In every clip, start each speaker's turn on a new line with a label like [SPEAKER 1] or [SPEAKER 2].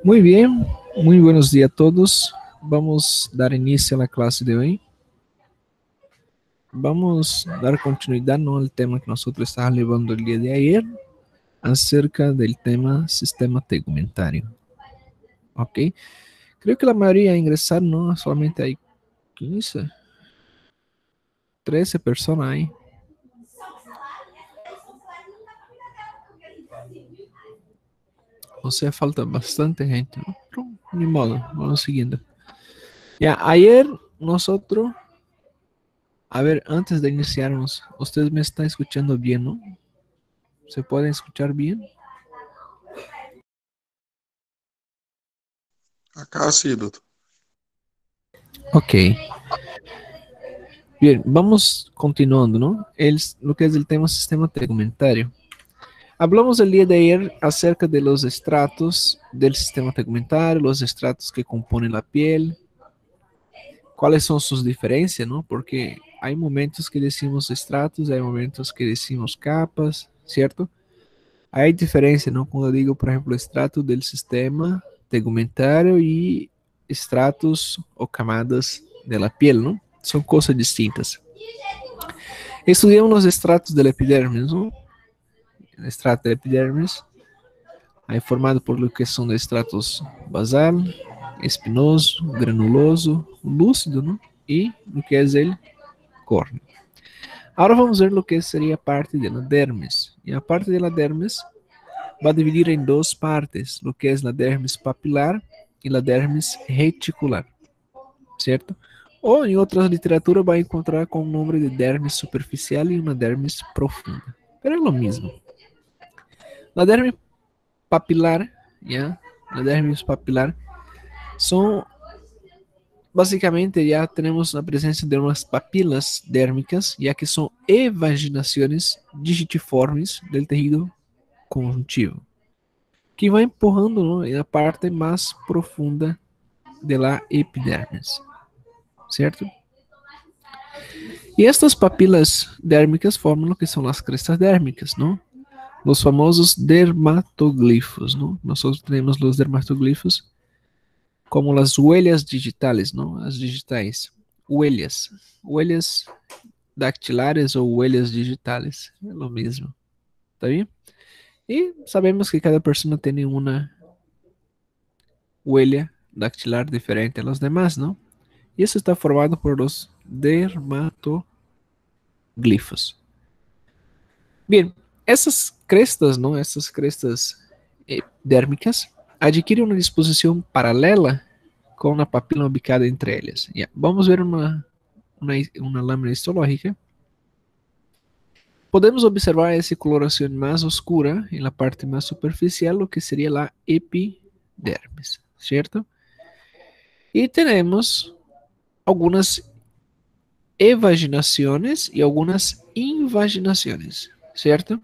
[SPEAKER 1] Muy bien, muy buenos días a todos. Vamos a dar inicio a la clase de hoy. Vamos a dar continuidad, ¿no?, al tema que nosotros estábamos llevando el día de ayer acerca del tema sistema tegumentario. Ok, creo que la mayoría ingresaron, ¿no? Solamente hay 15, 13 personas ahí. O sea, falta bastante gente, ¿no? Pero, ni modo, vamos siguiendo. Ya, ayer nosotros, a ver, antes de iniciarnos, ustedes me están escuchando bien, ¿no? ¿Se pueden escuchar bien?
[SPEAKER 2] Acá sí, doutor.
[SPEAKER 1] Ok, bien, vamos continuando, ¿no? Lo que es el tema sistema tegumentario. Hablamos el día de ayer acerca de los estratos del sistema tegumentario, los estratos que componen la piel, cuáles son sus diferencias, ¿no? Porque hay momentos que decimos estratos, hay momentos que decimos capas, ¿cierto? Hay diferencia, ¿no? Cuando digo, por ejemplo, estrato del sistema tegumentario y estratos o camadas de la piel, ¿no? Son cosas distintas. Estudiamos los estratos del epidermis, ¿no? El estrato de epidermis, aí formado por lo que são estratos basal, espinoso, granuloso, lúcido, ¿no? E o que é ele córneo. Agora vamos ver o que seria a parte da dermis. E a parte da dermis vai dividir em duas partes, o que é a dermis papilar e a dermis reticular, certo? Ou em outras literaturas vai encontrar com o nome de dermis superficial e uma dermis profunda. Pero é o mesmo. A dermis papilar, ¿ya? La dermis papilar son básicamente ya tenemos la presencia de unas papilas dérmicas, ya que son evaginaciones digitiformes del tejido conjuntivo, que va empujando, ¿no?, en la parte más profunda de la epidermis, ¿cierto? Y estas papilas dérmicas forman lo que son las crestas dérmicas, ¿no? Los famosos dermatoglifos, ¿no? Nosotros tenemos los dermatoglifos como las huellas digitales, ¿no? Las digitais. Huellas. Huellas dactilares o huellas digitales. Es lo mismo. ¿Está bien? Y sabemos que cada persona tiene una huella dactilar diferente a los demás, ¿no? Y eso está formado por los dermatoglifos. Bien, esas crestas, ¿no? Estas crestas dérmicas adquieren una disposición paralela com uma papila ubicada entre elas. Yeah. Vamos ver uma lâmina histológica. Podemos observar essa coloração mais oscura em la parte mais superficial, o que seria a epidermis, certo? E temos algumas evaginações e algumas invaginações, certo?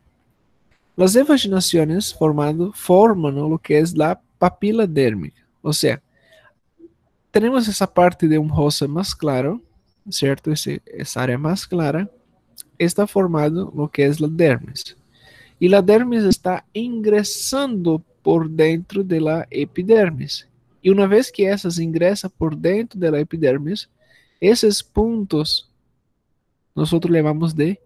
[SPEAKER 1] As evaginações formam o que é a papila dérmica, ou seja, temos essa parte de um rosa mais claro, certo? Essa área mais clara está formado no que é a dermis. E a dermis está ingressando por dentro da epidermis. E uma vez que essas ingressam por dentro da epidermis, esses pontos nós chamamos de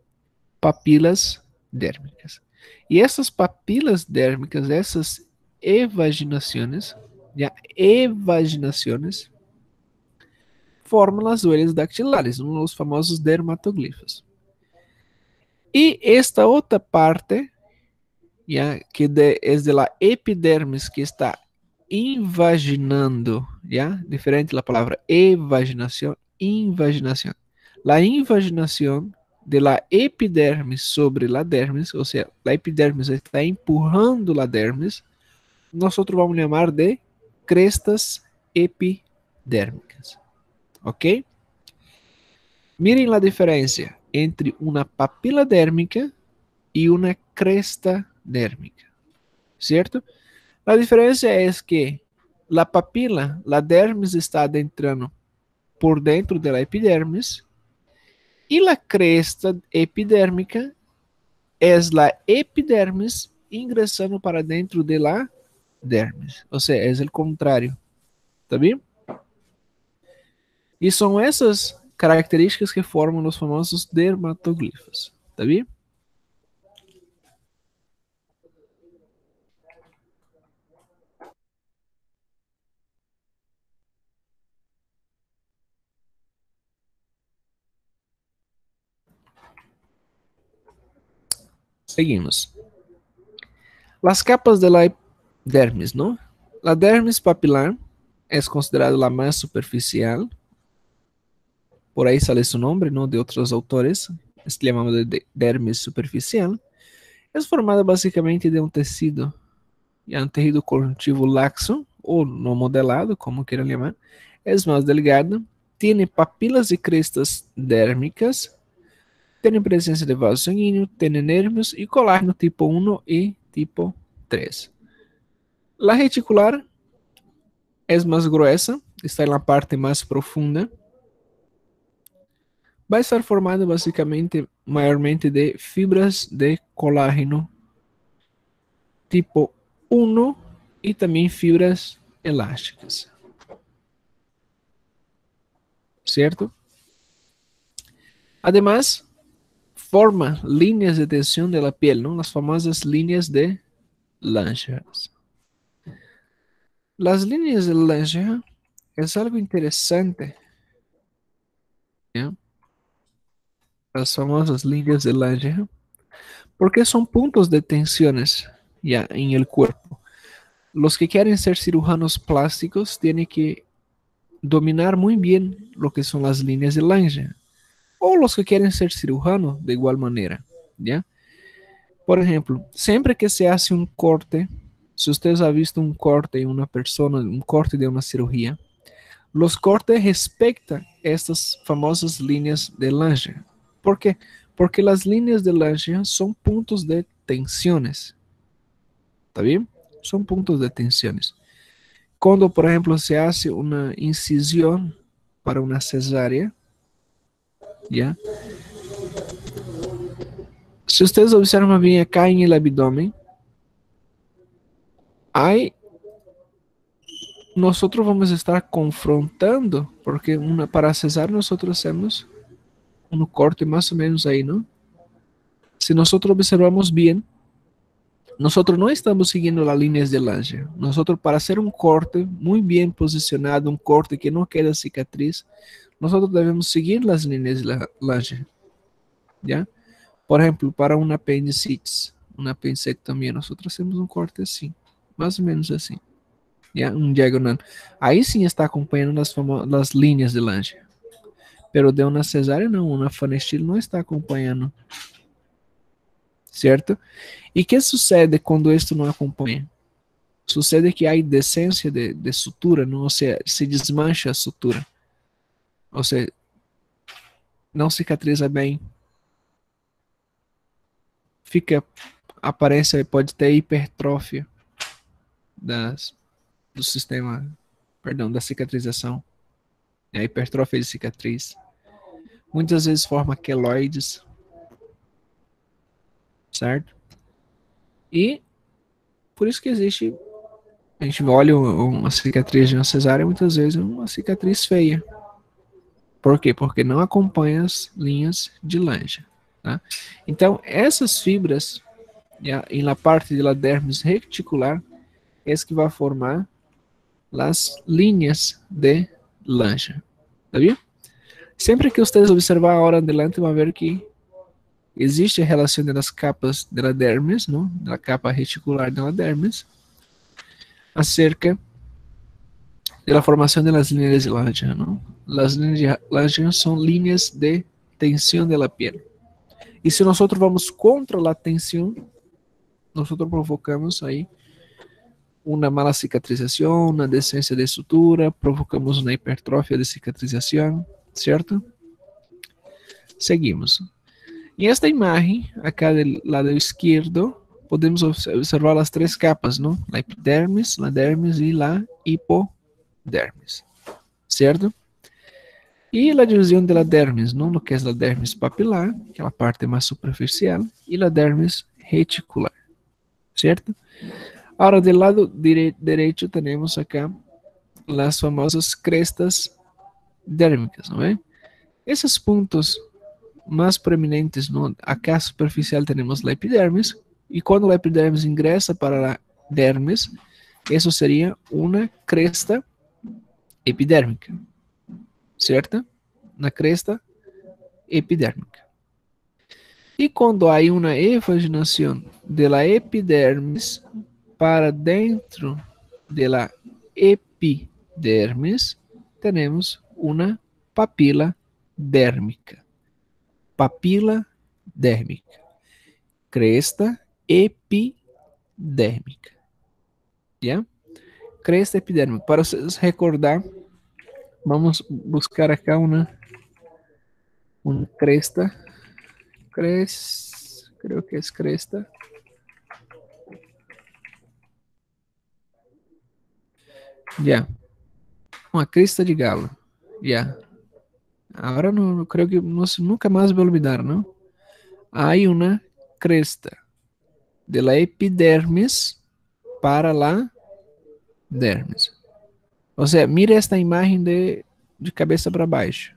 [SPEAKER 1] papilas dérmicas. E essas papilas dérmicas, essas evaginações, formam as huellas dactilares, os famosos dermatoglifos. E esta outra parte, ya, que é de la epidermis, que está invaginando, ya, diferente da palavra evaginação, invaginação. La invaginação de la epidermis sobre la dermis, ou seja, la epidermis está empurrando la dermis, nós vamos chamar de crestas epidérmicas, ok? Miren a diferença entre uma papila dérmica e uma cresta dérmica, certo? A diferença é que a papila, a dermis está adentrando por dentro da epidermis e a cresta epidérmica é a epidermis ingressando para dentro da dermis. O sea, es el contrario. ¿Está bien? Y son esas características que forman los famosos dermatoglifos. ¿Está bien? Seguimos. Las capas de la dermis, ¿no? La dermis papilar es considerada la más superficial. Por ahí sale su nombre, ¿no? De otros autores. Es llamado de dermis superficial. Es formada básicamente de un tejido, ya un tejido conjuntivo laxo, o no modelado, como quieran llamar. Es más delgado. Tiene papilas y crestas dérmicas. Tiene presencia de vaso sanguíneo, tiene nervios y colágeno tipo 1 y tipo 3. La reticular es más gruesa, está en la parte más profunda. Va a estar formada básicamente, mayormente de fibras de colágeno tipo 1 y también fibras elásticas. ¿Cierto? Además, forma líneas de tensión de la piel, ¿no? Las famosas líneas de Langerhans. Las líneas de Langerhans es algo interesante, ¿ya? Las famosas líneas de Langerhans, porque son puntos de tensiones ya en el cuerpo. Los que quieren ser cirujanos plásticos tienen que dominar muy bien lo que son las líneas de Langerhans. O los que quieren ser cirujanos de igual manera, ¿ya? Por ejemplo, siempre que se hace un corte, si ustedes han visto un corte en una persona, un corte de una cirugía, los cortes respetan estas famosas líneas de Langerhans. ¿Por qué? Porque las líneas de Langerhans son puntos de tensiones. ¿Está bien? Son puntos de tensiones. Cuando, por ejemplo, se hace una incisión para una cesárea, ¿ya? Si ustedes observan bien acá en el abdomen, hay, nosotros vamos a estar confrontando, porque para cesárea nosotros hacemos un corte más o menos ahí, ¿no? Si nosotros observamos bien, nosotros no estamos siguiendo las líneas de Langerhans. Nosotros, para hacer un corte muy bien posicionado, un corte que no queda cicatriz, nosotros debemos seguir las líneas de Langerhans, ¿ya? Por ejemplo, para una apendicitis, una apendicectomía, nosotros hacemos un corte así, más o menos así, ¿ya? Un diagonal. Ahí sim está acompanhando las líneas de Langerhans. Pero de una cesárea não, una Fanestilo não está acompanhando, certo? E que sucede quando isto não acompanha? Sucede que há descência de sutura, não? Ou seja, se desmancha a sutura. Ou seja, não cicatriza bem. Aparece, pode ter hipertrófia do sistema, perdão, da cicatrização. A hipertrófia de cicatriz. Muitas vezes forma queloides, certo? E por isso que existe, a gente olha uma cicatriz de uma cesárea, muitas vezes é uma cicatriz feia. Por quê? Porque não acompanha as linhas de Langerhans. Tá? Então, essas fibras, já, em la parte de la dermis reticular, é que vai formar as linhas de Langerhans. Tá bem? Sempre que vocês observar ahora adelante, vão ver que existe a relação das capas da dermis, não? Da capa reticular da dermis, acerca de la formación de las líneas de Langerhans, ¿no? Las líneas de Langerhans son líneas de tensión de la piel. Y si nosotros vamos contra la tensión, nosotros provocamos ahí una mala cicatrización, una descencia de sutura, provocamos una hipertrofia de cicatrización, ¿cierto? Seguimos. En esta imagen, acá del lado izquierdo, podemos observar las tres capas, ¿no? La epidermis, la dermis y la hipodermis, ¿cierto? Y la división de la dermis, ¿no? Lo que es la dermis papilar, que es la parte más superficial, y la dermis reticular, ¿cierto? Ahora, del lado derecho tenemos acá las famosas crestas dérmicas, ¿no ve? Esos puntos más prominentes, ¿no? Acá superficial tenemos la epidermis, y cuando la epidermis ingresa para la dermis, eso sería una cresta epidérmica, ¿cierto? Una cresta epidérmica. Y cuando hay una evaginación de la epidermis para dentro de la epidermis, tenemos una papila dérmica. Papila dérmica. Cresta epidérmica. ¿Ya? Cresta epidérmica. Para ustedes recordar, vamos a buscar acá una cresta. Creo que es cresta. Ya. Uma cresta de galo. Ya. Ahora no creo que nunca más voy a olvidar, ¿no? Hay una cresta de la epidermis para la dermis. O sea, mire esta imagen de cabeça para baixo.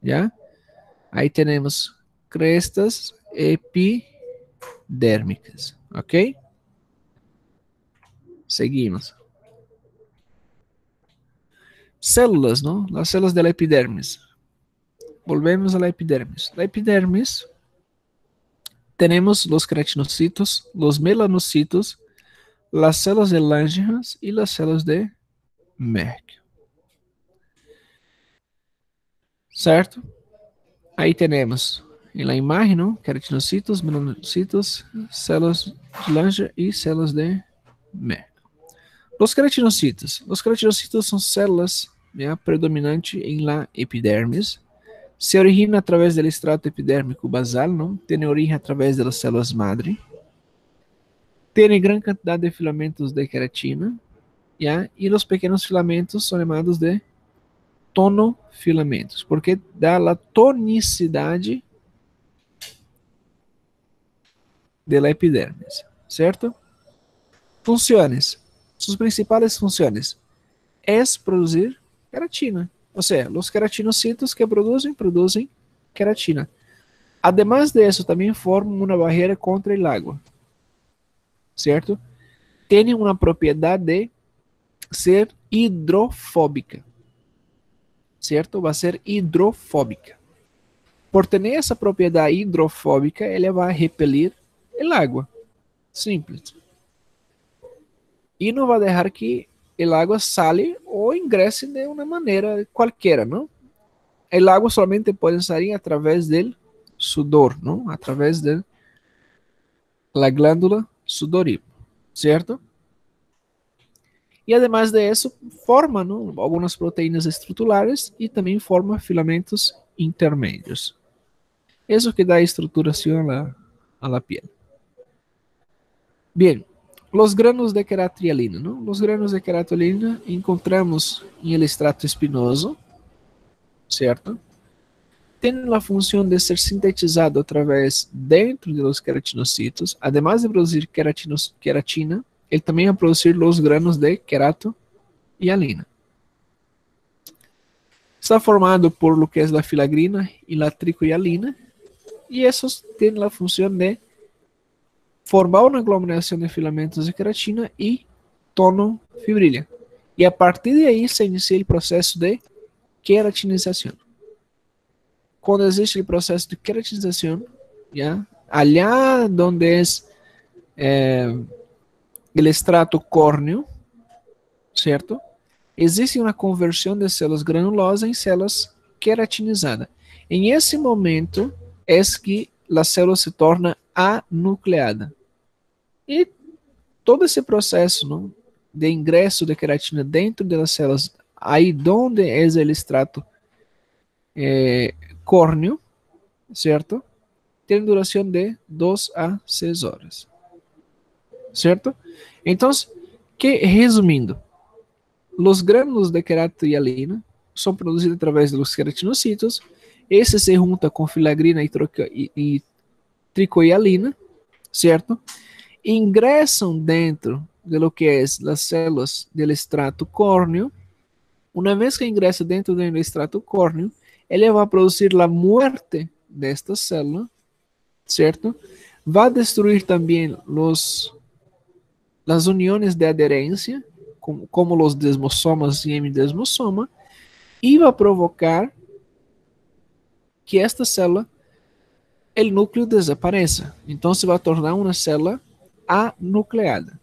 [SPEAKER 1] ¿Ya? Ahí tenemos crestas epidérmicas. ¿Ok? Seguimos. Células, ¿no? Las células de la epidermis. Volvemos a la epidermis. La epidermis, tenemos los queratinocitos, los melanocitos, las células de Langerhans y las células de Merck. ¿Certo? Aí temos em la imagen, ¿no? Queratinocitos, melanocitos, células de Langerhans y células de Merck. Los queratinocitos são células, ¿ya? Predominante en la epidermis. Se origina a través del estrato epidérmico basal, ¿no? Tiene origen a través de las células madre. Tiene gran cantidad de filamentos de queratina, ¿ya? Y los pequeños filamentos son llamados de tonofilamentos, porque dá la tonicidade de la epidermis, ¿cierto? Funciones. Sus principales funciones es producir queratina. O sea, los queratinocitos que producen queratina. Además de eso, también forman una barrera contra el agua, ¿cierto? Tienen una propiedad de ser hidrofóbica, ¿cierto? Va a ser hidrofóbica. Por tener essa propriedade hidrofóbica, ela vai repelir el agua. Simples. E não vai deixar que el agua sale ou ingresse de uma maneira qualquer, não? El agua solamente pode sair através del sudor, não? Através de la glândula sudorípara, certo? E además de isso, forma, ¿no? Algumas proteínas estruturares e também forma filamentos intermédios. Isso que dá estruturação a la piel. Bien, los granos de queratrialina, ¿no? Los granos de queratrialina encontramos en el estrato espinoso, ¿cierto? Tienen la función de ser sintetizado a través dentro de los queratinocitos, además de producir queratina, ele também vai produzir los granos de queratohialina. Está formado por lo que es la filagrina y la tricohialina, y esos tienen la función de formar una aglomeración de filamentos de queratina y tonofibrila. Y a partir de ahí se inicia el proceso de queratinización. Cuando existe el proceso de queratinización, ¿ya? Allá donde es el estrato córneo, ¿cierto? Existe una conversión de células granulosas en células queratinizadas. En ese momento es que la célula se torna anucleada. E todo esse processo, ¿no? De ingresso de queratina dentro das células, aí onde é o estrato córneo, certo? Tem duração de 2 a 6 horas, certo? Então, resumindo, os grânulos de queratohialina são produzidos através dos queratinocitos. Esse se junta com filagrina e tricohialina, certo? Ingressam dentro de lo que es las células del estrato córneo, una vez que ingresa dentro del estrato córneo, ele va a producir la muerte de esta célula, ¿cierto? Va a destruir también las uniones de adherencia, como los desmosomas y hemidesmosoma, y va a provocar que esta célula, el núcleo desapareça. Entonces va a tornar una célula anucleada,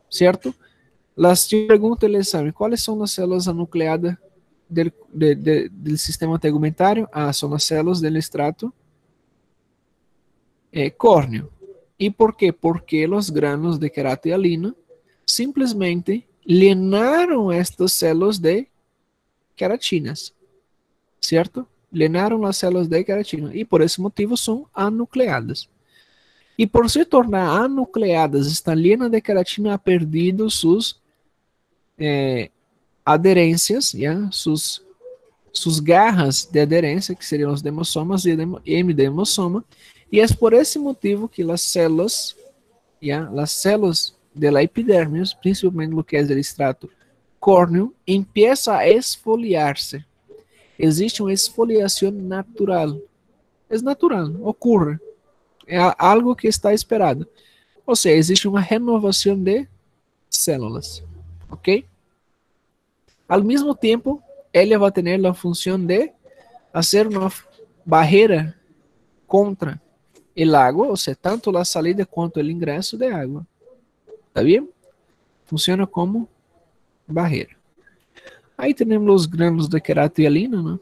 [SPEAKER 1] ¿cierto? Yo pregunto el examen, ¿cuáles son las células anucleadas del sistema tegumentario? Ah, son las células del estrato córneo. ¿Y por qué? Porque los granos de queratina simplesmente llenaron estas células de queratinas, ¿cierto? Llenaron las células de queratina y por ese motivo son anucleadas. Y por se tornar anucleadas, están llenas de queratina, ha perdido sus adherencias, ¿ya? Sus garras de adherencia, que seriam os demossomas e hemidemosoma, e é por esse motivo que as células, ¿ya? As células de la epidermis, principalmente no que é o estrato córneo, empieza a esfoliar-se. Existe uma esfoliação natural. É natural, ocorre. É algo que está esperado. Ou seja, existe uma renovação de células. Ok? Al mesmo tempo, ela vai ter a função de fazer uma barreira contra o agua, ou seja, tanto a salida quanto o ingresso de água. ¿Está bem? Funciona como barreira. Aí temos os grãos de queratina, né?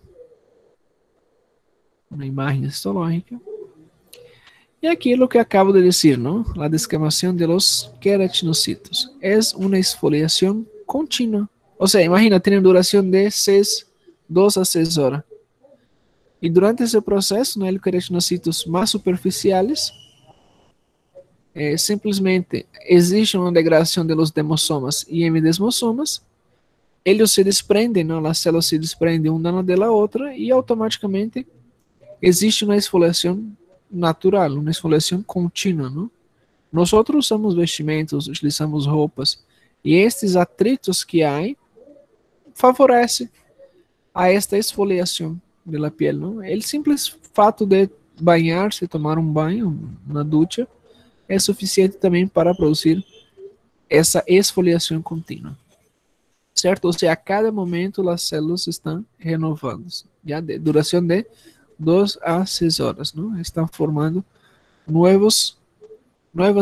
[SPEAKER 1] Uma imagem histológica. E aqui é o que acabo de dizer, não? A descamação de los queratinocitos. É uma esfoliação contínua. Ou seja, imagina, tem duração de 2 a 6 horas. E durante esse processo, né, os queratinocitos mais superficiais, simplesmente existe uma degradação de los demossomas e hemidesmossomas, eles se desprendem, não? As células se desprendem uma da outra e automaticamente existe uma esfoliação natural, uma esfoliação contínua, não? Nós usamos vestimentos, utilizamos roupas e estes atritos que há favorecem a esta esfoliação da pele, não? O simples fato de banhar-se, tomar um banho na ducha, é suficiente também para produzir essa esfoliação contínua. Certo? Ou seja, a cada momento as células estão renovando, já de duração de 2 a 6 horas, não? Estão formando novas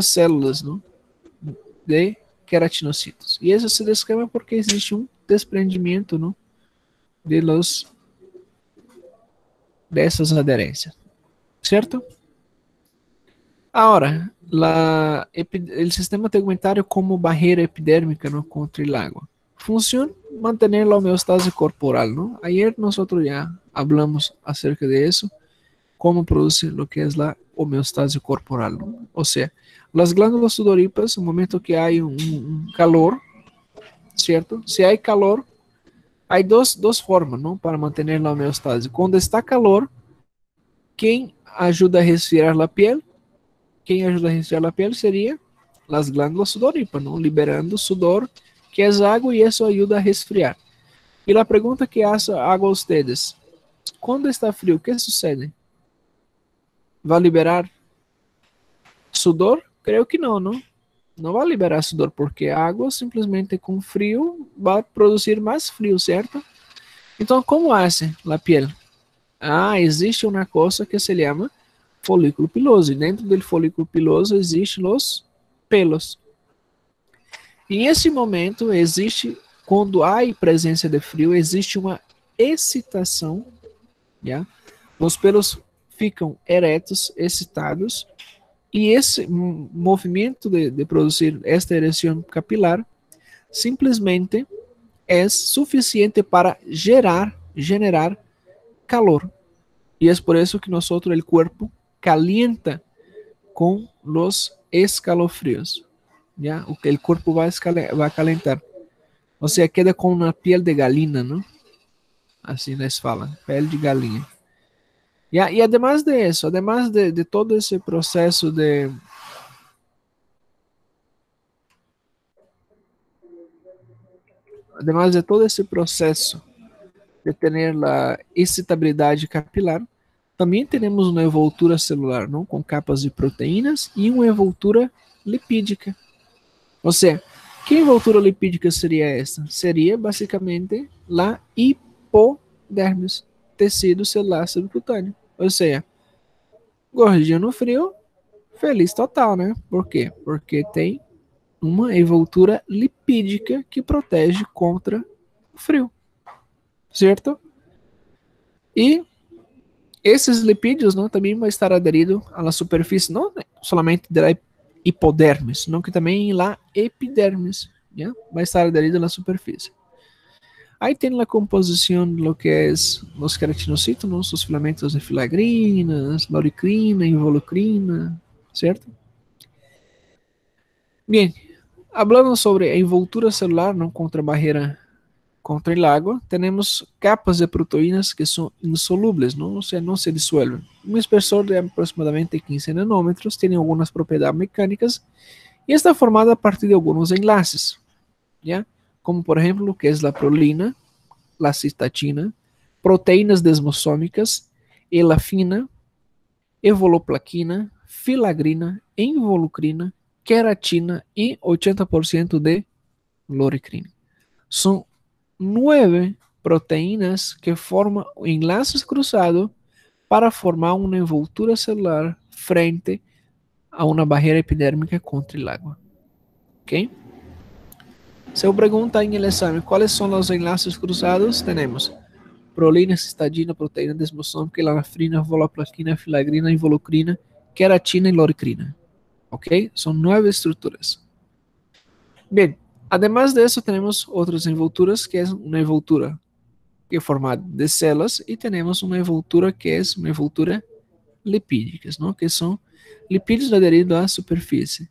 [SPEAKER 1] células, não? De queratinocitos. E isso se descreve porque existe um desprendimento, não? Dessas aderências, certo? Agora, o sistema tegmentário como barreira epidérmica, ¿no? Contra el agua. Función, mantener la homeostasis corporal, ¿no? Ayer nosotros ya hablamos acerca de eso, cómo produce lo que es la homeostasis corporal, ¿no? O sea, las glándulas sudoríparas, en el momento que hay un calor, ¿cierto? Si hay calor, hay dos formas, ¿no? Para mantener la homeostasis. Cuando está calor, ¿quién ayuda a resfriar la piel? Quem ajuda a resfriar a pele seria as glândulas sudoríparas, não? Liberando sudor, que é água, e isso ajuda a resfriar. E a pergunta que faço a vocês: quando está frio, o que sucede? Vai liberar sudor? Creio que não, não? Não vai liberar sudor, porque a água simplesmente com frio vai produzir mais frio, certo? Então, como hace a pele? Ah, existe uma coisa que se chama folículo piloso, e dentro do folículo piloso existem os pelos. E nesse momento existe, quando há presença de frio, existe uma excitação, já? Os pelos ficam eretos, excitados, e esse movimento de produzir esta ereção capilar simplesmente é suficiente para generar calor. E é por isso que nós, o corpo, calienta com los escalofríos, ¿ya? O que el cuerpo va a calentar. O sea, queda com uma piel de galina, ¿no? Assim les falam, pele de galinha. ¿Ya? E además de eso, además de todo esse processo además de todo esse processo de ter a excitabilidade capilar, também temos uma envoltura celular, não? Com capas de proteínas e uma envoltura lipídica. Ou seja, que envoltura lipídica seria essa? Seria basicamente a hipodermis, tecido celular subcutâneo. Ou seja, gordinho no frio, feliz total, né? Por quê? Porque tem uma envoltura lipídica que protege contra o frio, certo? E esses lipídios, não, também vão estar aderidos à superfície, não somente da hipodermis, não que também lá epidermis, ¿ya? Vai estar aderido à superfície. Aí tem a composição de lo que é os queratinocitos, ¿no? Os filamentos de filagrinas, lauricrina, involucrina, certo? Bem, hablando sobre a envoltura celular, não, contra a barreira contra el agua, tenemos capas de proteínas que son insolubles, ¿no? O sea, no se disuelven. Un espesor de aproximadamente 15 nanómetros tiene algunas propiedades mecánicas y está formada a partir de algunos enlaces, ¿ya? Como por ejemplo lo que es la prolina, la cistatina, proteínas desmosómicas, elafina, evoloplaquina, filagrina, involucrina, queratina y 80% de loricrina. Son 9 proteínas que formam enlaces cruzados para formar uma envoltura celular frente a uma barreira epidérmica contra o agua. ¿Ok? Se eu perguntar em el exame quais são os enlaces cruzados, temos prolina, cistadina, proteína desmosômica, elafrina, voloplaquina, filagrina, involucrina, queratina e loricrina. ¿Ok? São 9 estruturas. Bem, además de eso, tenemos outras envolturas, que é uma envoltura que é formada de células, e temos uma envoltura que é uma envoltura lipídica, não? Que são lipídios aderidos à superfície.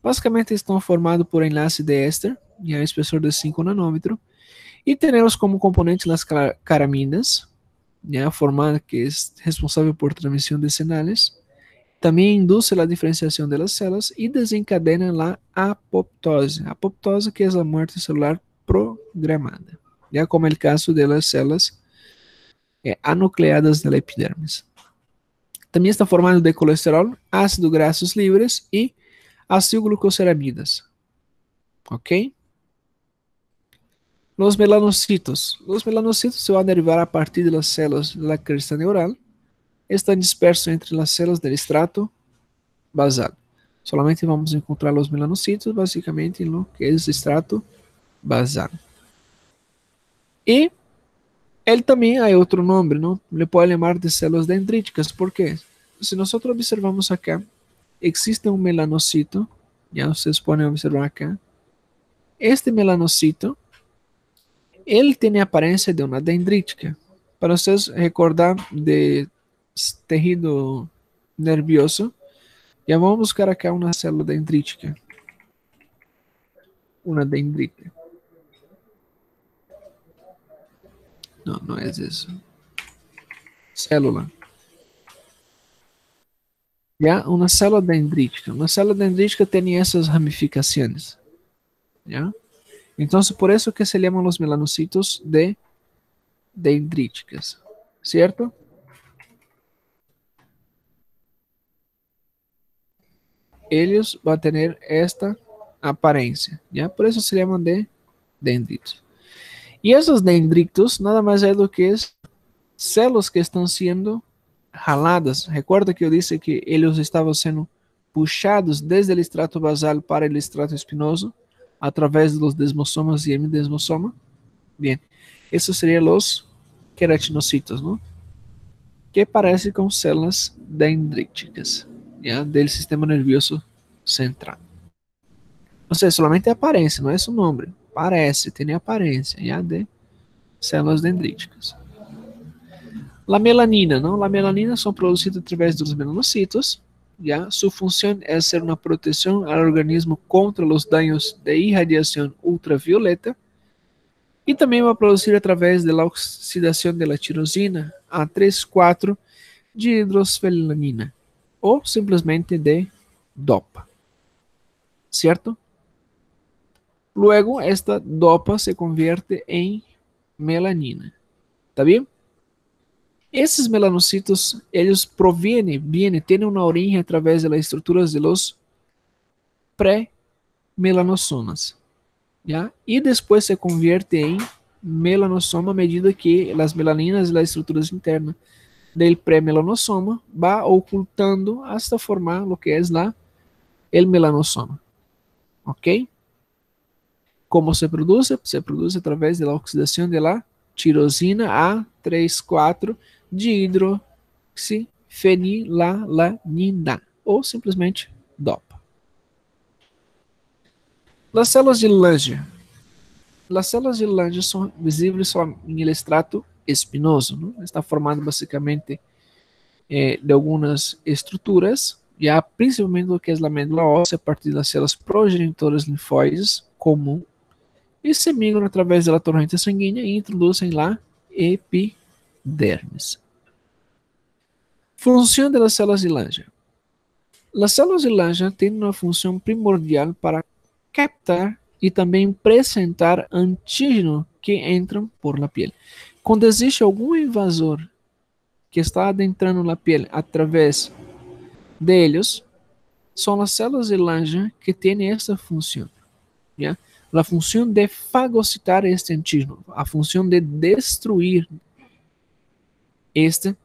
[SPEAKER 1] Basicamente estão formados por enlace de éster, e a espessor de 5 nanômetros, e temos como componentes as caramidas, formada que é responsável por transmissão de sinais. Também induz a diferenciação das células e desencadena a apoptose. A apoptose que é a morte celular programada, ya como el caso de las células anucleadas de la epidermis. Também está formado de colesterol, ácidos graxos livres e acilglucoceramidas. Ok? Los melanocitos. Los melanocitos se van a derivar a partir de las células de la cresta neural. Están dispersos entre las células del estrato basal. Solamente vamos encontrar los melanocitos basicamente en lo que es estrato basal. E ele também há outro nome, não? Le pode chamar de células dendríticas, porque se nós observamos acá, existe um melanocito, já vocês podem observar acá. Este melanocito, ele tem a aparência de uma dendrítica. Para vocês recordar de tecido nervioso, já vamos buscar acá uma célula dendrítica. Uma dendrítica. Não, não é isso. Célula. ¿Ya? Una célula dendrítica. Una célula dendrítica tiene esas ramificaciones. ¿Ya? Entonces, por eso que se llaman los melanocitos de dendríticas. ¿Cierto? Ellos van a tener esta apariencia. ¿Ya? Por eso se llaman de dendritos. Y esos dendritos nada más es lo que es células que están siendo jaladas. Recuerda que eu disse que eles estavam sendo puxados desde o estrato basal para o estrato espinoso através dos desmossomas e hemidesmossoma. Bem, esses seriam os queratinocitos, não? Que parecem com células dendríticas, já, do sistema nervioso central. Ou seja, solamente a aparência, não é o nome. Parece, tem a aparência, já, de células dendríticas. La melanina, ¿no? La melanina son producidas a través de los melanocitos, ¿ya? Su función es ser una protección al organismo contra los daños de irradiación ultravioleta y también va a producir a través de la oxidación de la tirosina a 3,4 dihidrosfenilamina o simplesmente de DOPA, ¿cierto? Luego, esta dopa se convierte en melanina. ¿Está bien? Esses melanocitos, eles tienen uma origem através das estruturas de los pré-melanosomas, ¿ya? E depois se convierte em melanosoma à medida que as melaninas e as estruturas internas del pré-melanosoma va ocultando hasta formar o que é el melanosoma, ¿ok? Como se produce? Se produce a través de la oxidación de la tirosina A34 dihidroxifenilalanina, ou simplesmente DOPA. Las células de Lange. Las células de Lange são visíveis só em el estrato espinoso, ¿no? Está formado basicamente de algumas estruturas, já principalmente o que é a medula óssea, a partir das células progenitoras linfóides comum, e se migram através da corrente sanguínea e introduzem lá epidermis. Função das células de Lange. As células de Lange têm uma função primordial para captar e também apresentar antígeno que entram por la piel. Quando existe algum invasor que está adentrando na piel através deles, são as células de Lange que têm essa função. ¿Ya? La función de fagocitar este antígeno, a función de destruir este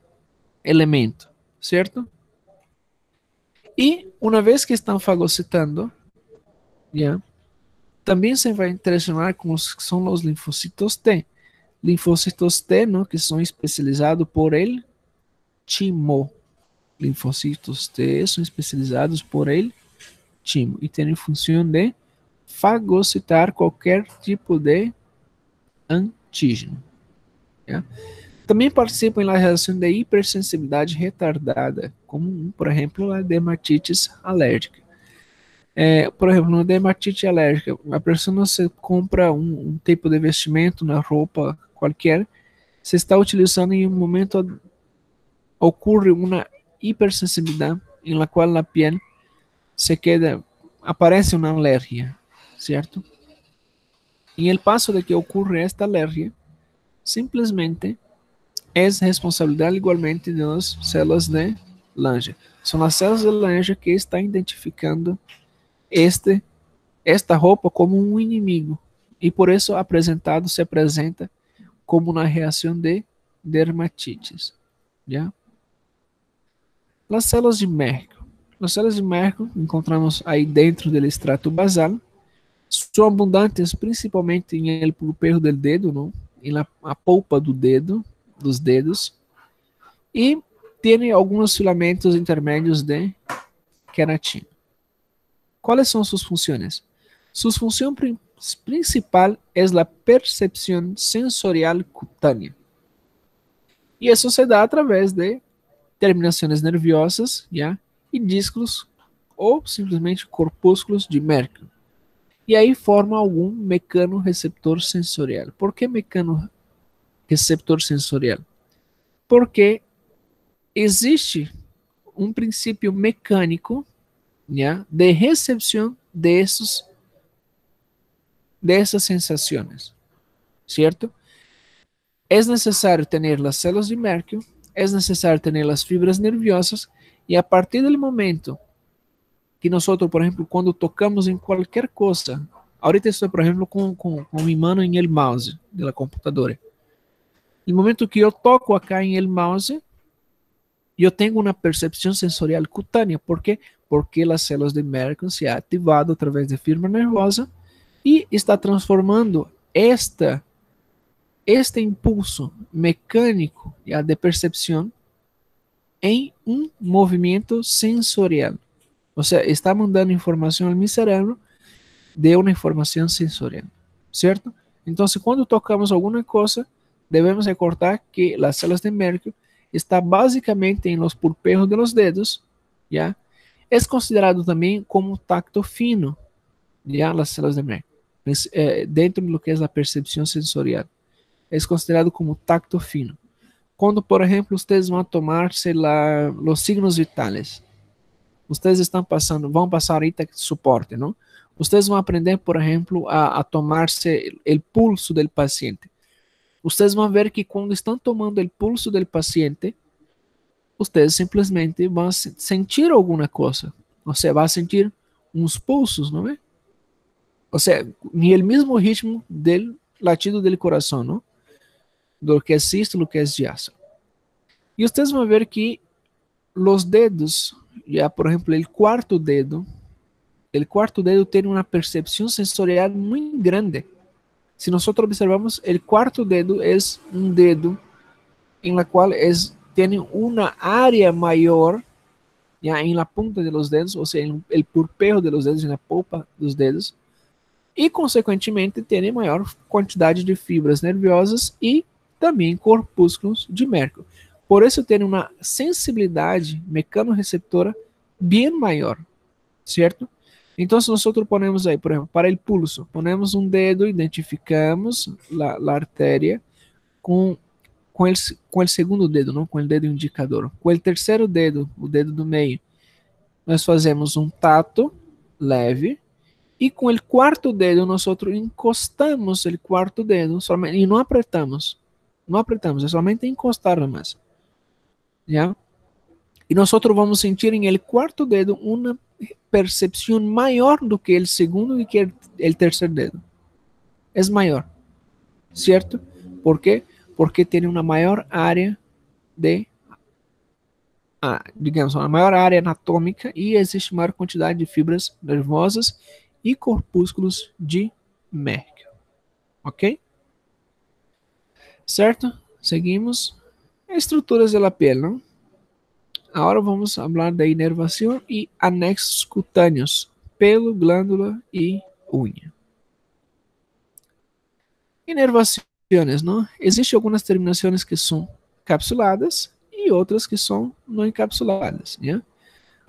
[SPEAKER 1] elemento, ¿cierto? Y una vez que están fagocitando, ¿ya? También se va a interaccionar con los que son los linfocitos T. Linfocitos T, ¿no? Que son especializados por el timo. Linfocitos T son especializados por el timo y tienen función de fagocitar qualquer tipo de antígeno. ¿Ya? Também participam na reação de hipersensibilidade retardada, como, por exemplo, a dermatite alérgica. Por exemplo, na dermatite alérgica, a pessoa se compra um tipo de vestimento na roupa qualquer, se está utilizando em um momento ocorre uma hipersensibilidade em la qual a piel aparece uma alergia, ¿cierto? En el paso de que ocurre esta alergia, simplesmente es responsabilidad igualmente de las células de Lange. Son las células de Lange que están identificando esta roupa como um inimigo e por isso se apresenta como uma reação de dermatites. ¿Ya? Las células de Merck. Las células de Merck encontramos aí dentro do estrato basal. São abundantes principalmente em el pulpejo del dedo, não? Em a polpa do dedo, dos dedos, e tem alguns filamentos intermédios de queratina. Quais são suas funções? Sua função principal é a percepção sensorial cutânea. E isso se dá através de terminações nerviosas, já, e discos ou simplesmente corpúsculos de Merck. E aí forma algum mecano-receptor sensorial. Por que mecano-receptor sensorial? Porque existe um princípio mecânico, ¿ya?, de recepção dessas sensações, certo? É necessário ter as células de Merck, é necessário ter as fibras nerviosas, e a partir do momento que nós, por exemplo, quando tocamos em qualquer coisa, ahorita estou, por exemplo, com minha mão em el mouse da computadora. No momento que eu toco acá em el mouse, eu tenho uma percepção sensorial cutânea. ¿Por quê? Porque as células de Merck se han ativado através de fibra nervosa e está transformando este impulso mecânico de percepção em um movimento sensorial. O sea, está mandando informação ao meu cérebro de uma informação sensorial, certo? Então, quando tocamos alguma coisa, devemos recordar que as células de Merck estão basicamente em los pulpejos de los dedos, ¿ya? É considerado também como tacto fino, ¿ya? As células de Merck, dentro do que é a percepção sensorial, é considerado como tacto fino. Quando, por exemplo, vocês vão tomar, sei lá, os signos vitales, ustedes están pasando, vão passar ahorita suporte, ¿no? Ustedes vão aprender, por exemplo, a tomarse el pulso del paciente. Ustedes vão ver que quando estão tomando el pulso del paciente, ustedes simplesmente vão sentir alguma coisa. Ou seja, vai sentir uns pulsos, não é? Ou seja, ni el mesmo ritmo del latido del coração, não? Do que é sístolo, que é diástolo. E vocês vão ver que os dedos, já por exemplo, o quarto dedo tem uma percepção sensorial muito grande. Se nós observamos, o quarto dedo é um dedo em la qual tem uma área maior ya en la punta de los dedos, o sea, en el pulpeo de los dedos, en la polpa dos dedos, e, consequentemente, tem maior quantidade de fibras nerviosas e também corpúsculos de Merkel. Por isso, tem uma sensibilidade mecanorreceptora bem maior, certo? Então, se nós ponemos aí, por exemplo, para o pulso, ponemos um dedo, identificamos a artéria com o segundo dedo, não com o dedo indicador. Com o terceiro dedo, o dedo do meio, nós fazemos um tato leve e com o quarto dedo nós encostamos o quarto dedo somente, e não apretamos. Não apretamos, é somente encostar nomás. ¿Ya? E nós vamos sentir em el quarto dedo uma percepção maior do que o segundo e que o terceiro dedo. É maior, certo? Por quê? Porque tem uma maior área de digamos, uma maior área anatômica e existe maior quantidade de fibras nervosas e corpúsculos de Merkel. Ok? Certo? Seguimos. Estruturas da pele, não? Agora vamos falar da inervação e anexos cutâneos, pelo, glândula e unha. Inervações, não? Existem algumas terminações que são capsuladas e outras que são não encapsuladas, né?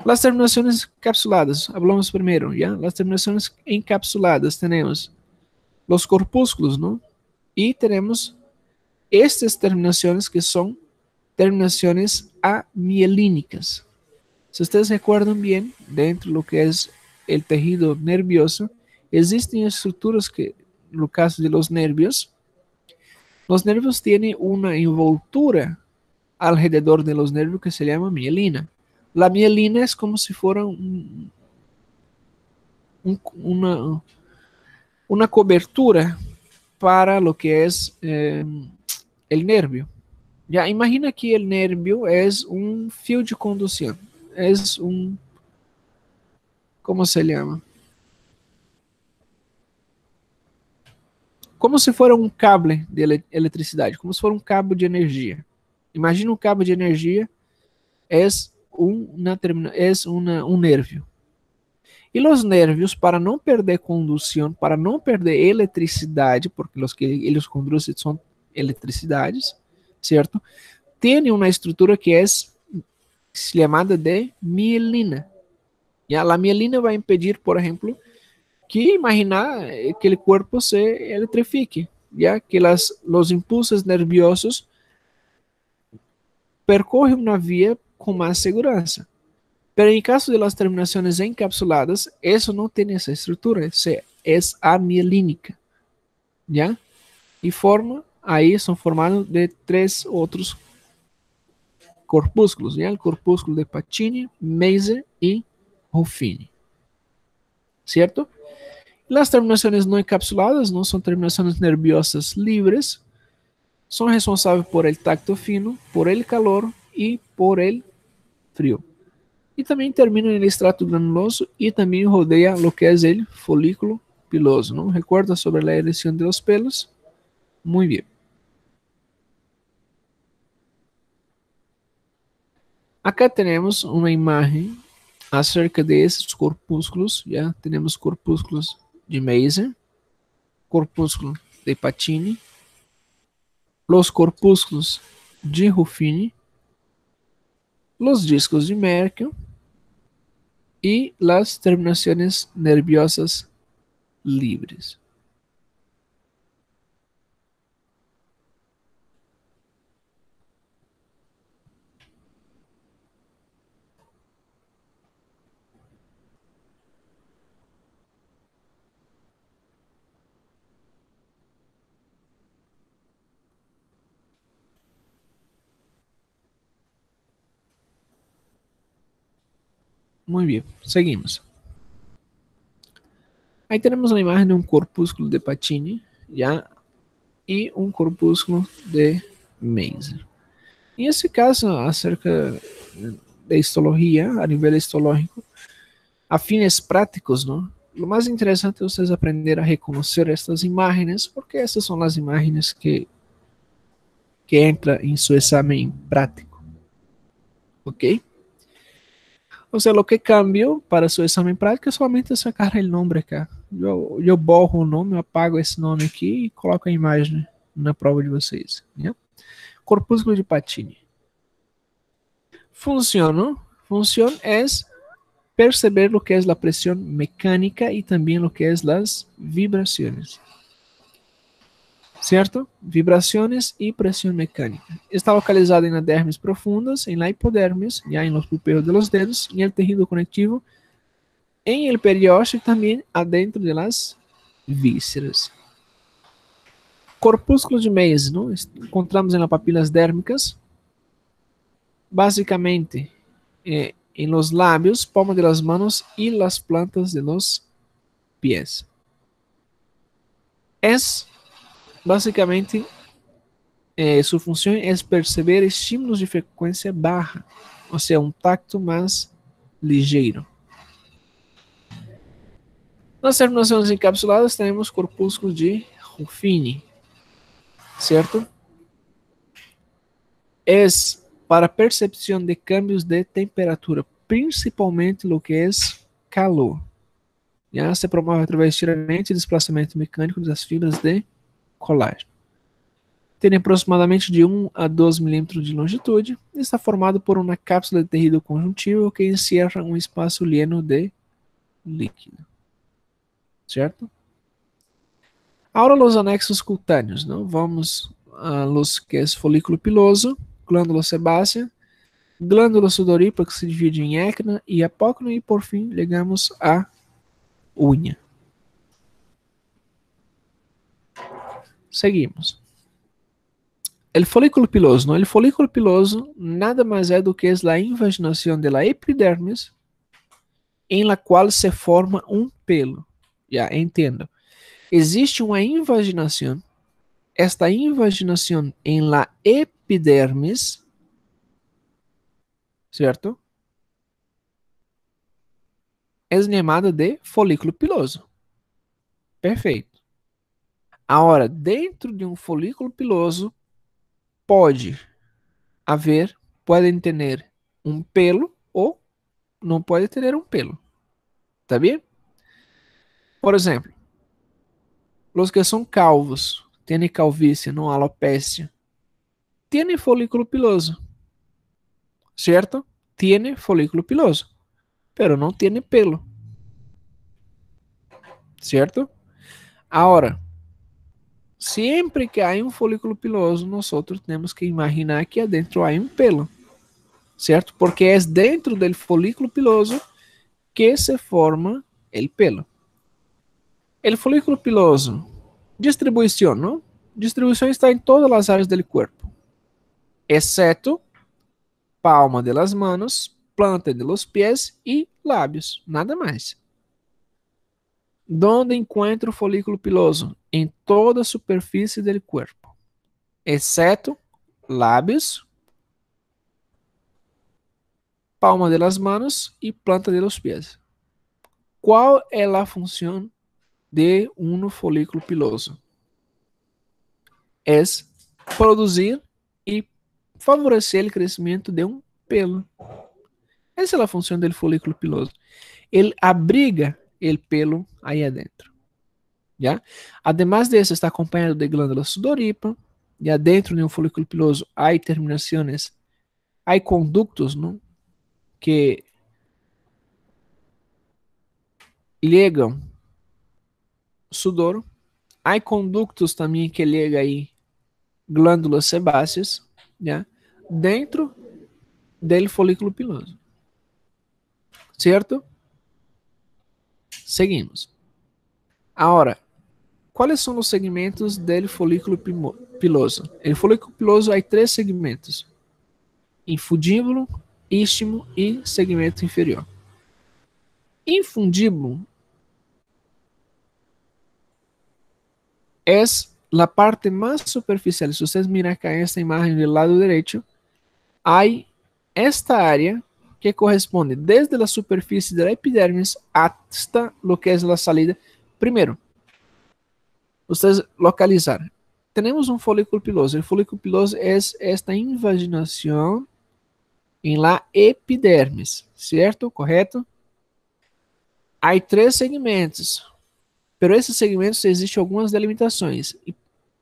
[SPEAKER 1] Las terminaciones capsuladas, hablamos primero, ¿ya? Las terminaciones encapsuladas tenemos los corpúsculos, ¿no? Y tenemos estas terminaciones que son terminaciones amielínicas. Si ustedes recuerdan bien, dentro de lo que es el tejido nervioso, existen estructuras que, en el caso de los nervios tienen una envoltura alrededor de los nervios que se llama mielina. La mielina es como si fuera una cobertura para lo que es el nervio. Ya imagina que el nervio es un fio de conducción, es un, ¿cómo se llama? Como se fuera un cable de electricidade, como se fuera un cabo de energia. Imagina um cabo de energia es un nervio. E os nervios, para não perder condução, para não perder eletricidade, porque os que eles conduzem são eletricidades, certo? Tem uma estrutura que é chamada de mielina. E a mielina vai impedir, por exemplo, que imaginar que o corpo se eletrifique, já que os impulsos nerviosos percorrem uma via com mais segurança. Pero em caso de las terminaciones encapsuladas, eso no tiene esa estructura, es amielínica, ¿ya? Y son formados de 3 otros corpúsculos, ¿ya? El corpúsculo de Pacini, Maser y Ruffini, ¿cierto? Las terminaciones no encapsuladas no son terminaciones nerviosas libres, son responsables por el tacto fino, por el calor y por el frío. E também termina no extrato granuloso e também rodeia o que é o folículo piloso. ¿No? ¿Recuerda sobre a erección de los pelos? Muy bien. Acá temos uma imagem acerca de esses corpúsculos. Já temos corpúsculos de Maser, corpúsculo de Pacini, os corpúsculos de Ruffini, os discos de Merkel e as terminações nerviosas livres. Muy bien, seguimos. Ahí tenemos la imagen de un corpúsculo de Pacini, ¿ya? Y un corpúsculo de Maser. En esse caso, acerca de histología, a nivel histológico, a fines prácticos, ¿no? Lo más interesante es ustedes aprender a reconocer estas imágenes, porque estas son las imágenes que entran en su examen práctico, ¿ok? O sea, lo que cambio para su examen práctico é somente sacar o nome acá. Eu borro o nome, eu apago esse nome aqui e coloco a imagem na prova de vocês. Né? Corpúsculo de Pacini. Función es perceber lo que es la presión mecánica y también lo que es las vibraciones. ¿Cierto? Vibraciones y presión mecánica. Está localizada en las dermis profundas, en la hipodermis, ya en los pupilos de los dedos, en el tejido conectivo, en el periósteo y también adentro de las vísceras. Corpúsculos de Maser, ¿no? Encontramos en las papilas dérmicas, básicamente en los labios, palma de las manos y las plantas de los pies. Es básicamente su función es perceber estímulos de frecuencia baja, o sea, un tacto más ligero. Nas terminações encapsuladas temos corpúsculo de Ruffini, certo? É para percepção de cambios de temperatura, principalmente lo que é calor. Já se promove através de estiramento e desplaçamento mecânico das fibras de colágeno. Tem aproximadamente de 1 a 2 milímetros de longitude e está formado por uma cápsula de tecido conjuntivo que encierra um espaço lleno de líquido. Certo? Agora os anexos cutâneos, não? Vamos a los que é folículo piloso, glândula sebácea, glândula sudorípara que se divide em écna e apócrino e por fim chegamos a unha. Seguimos. El folículo piloso, ¿no? El folículo piloso nada más es do que es la invaginación de la epidermis en la cual se forma un pelo. Ya, entiendo. Existe uma invaginação. Esta invaginação em la epidermis, certo? É chamada de folículo piloso. Perfeito. Agora, dentro de um folículo piloso, podem ter um pelo ou não pode ter um pelo. Tá bem? Por exemplo, os que são calvos, têm calvície, não alopecia, têm folículo piloso, certo? Tem folículo piloso, pero não tem pelo, certo? Agora, sempre que há um folículo piloso, nós temos que imaginar que adentro há um pelo, certo? Porque é dentro do folículo piloso que se forma o pelo. El folículo piloso, distribuição, ¿no? Distribuição está em todas as áreas do corpo, exceto palma de las manos, planta de los pies e lábios, nada mais. Donde encontra o folículo piloso? Em toda a superfície do corpo, exceto lábios, palma de las manos e planta de los pies. Qual é a função de um folículo piloso? É produzir e favorecer o crescimento de um pelo. Essa é a função do folículo piloso. Ele abriga o pelo aí adentro. Já? Además disso, está acompanhado de glândula sudorípara. Já dentro de um folículo piloso há terminações, há conductos, não? Que ligam sudor. Há conductos também que ligam aí glândulas sebáceas, já? Dentro do folículo piloso. Certo? Seguimos. Agora, quais são os segmentos do folículo piloso? O folículo piloso há 3 segmentos: infundíbulo, istmo e segmento inferior. Infundíbulo es la parte más superficial. Si ustedes miran acá en esta imagen del lado derecho, hay esta área que corresponde desde la superficie de la epidermis hasta lo que es la salida. Primero, ustedes localizar. Tenemos un folículo piloso. El folículo piloso es esta invaginación en la epidermis, ¿cierto? ¿Correcto? Hay 3 segmentos, pero esses segmentos existem algumas delimitações. E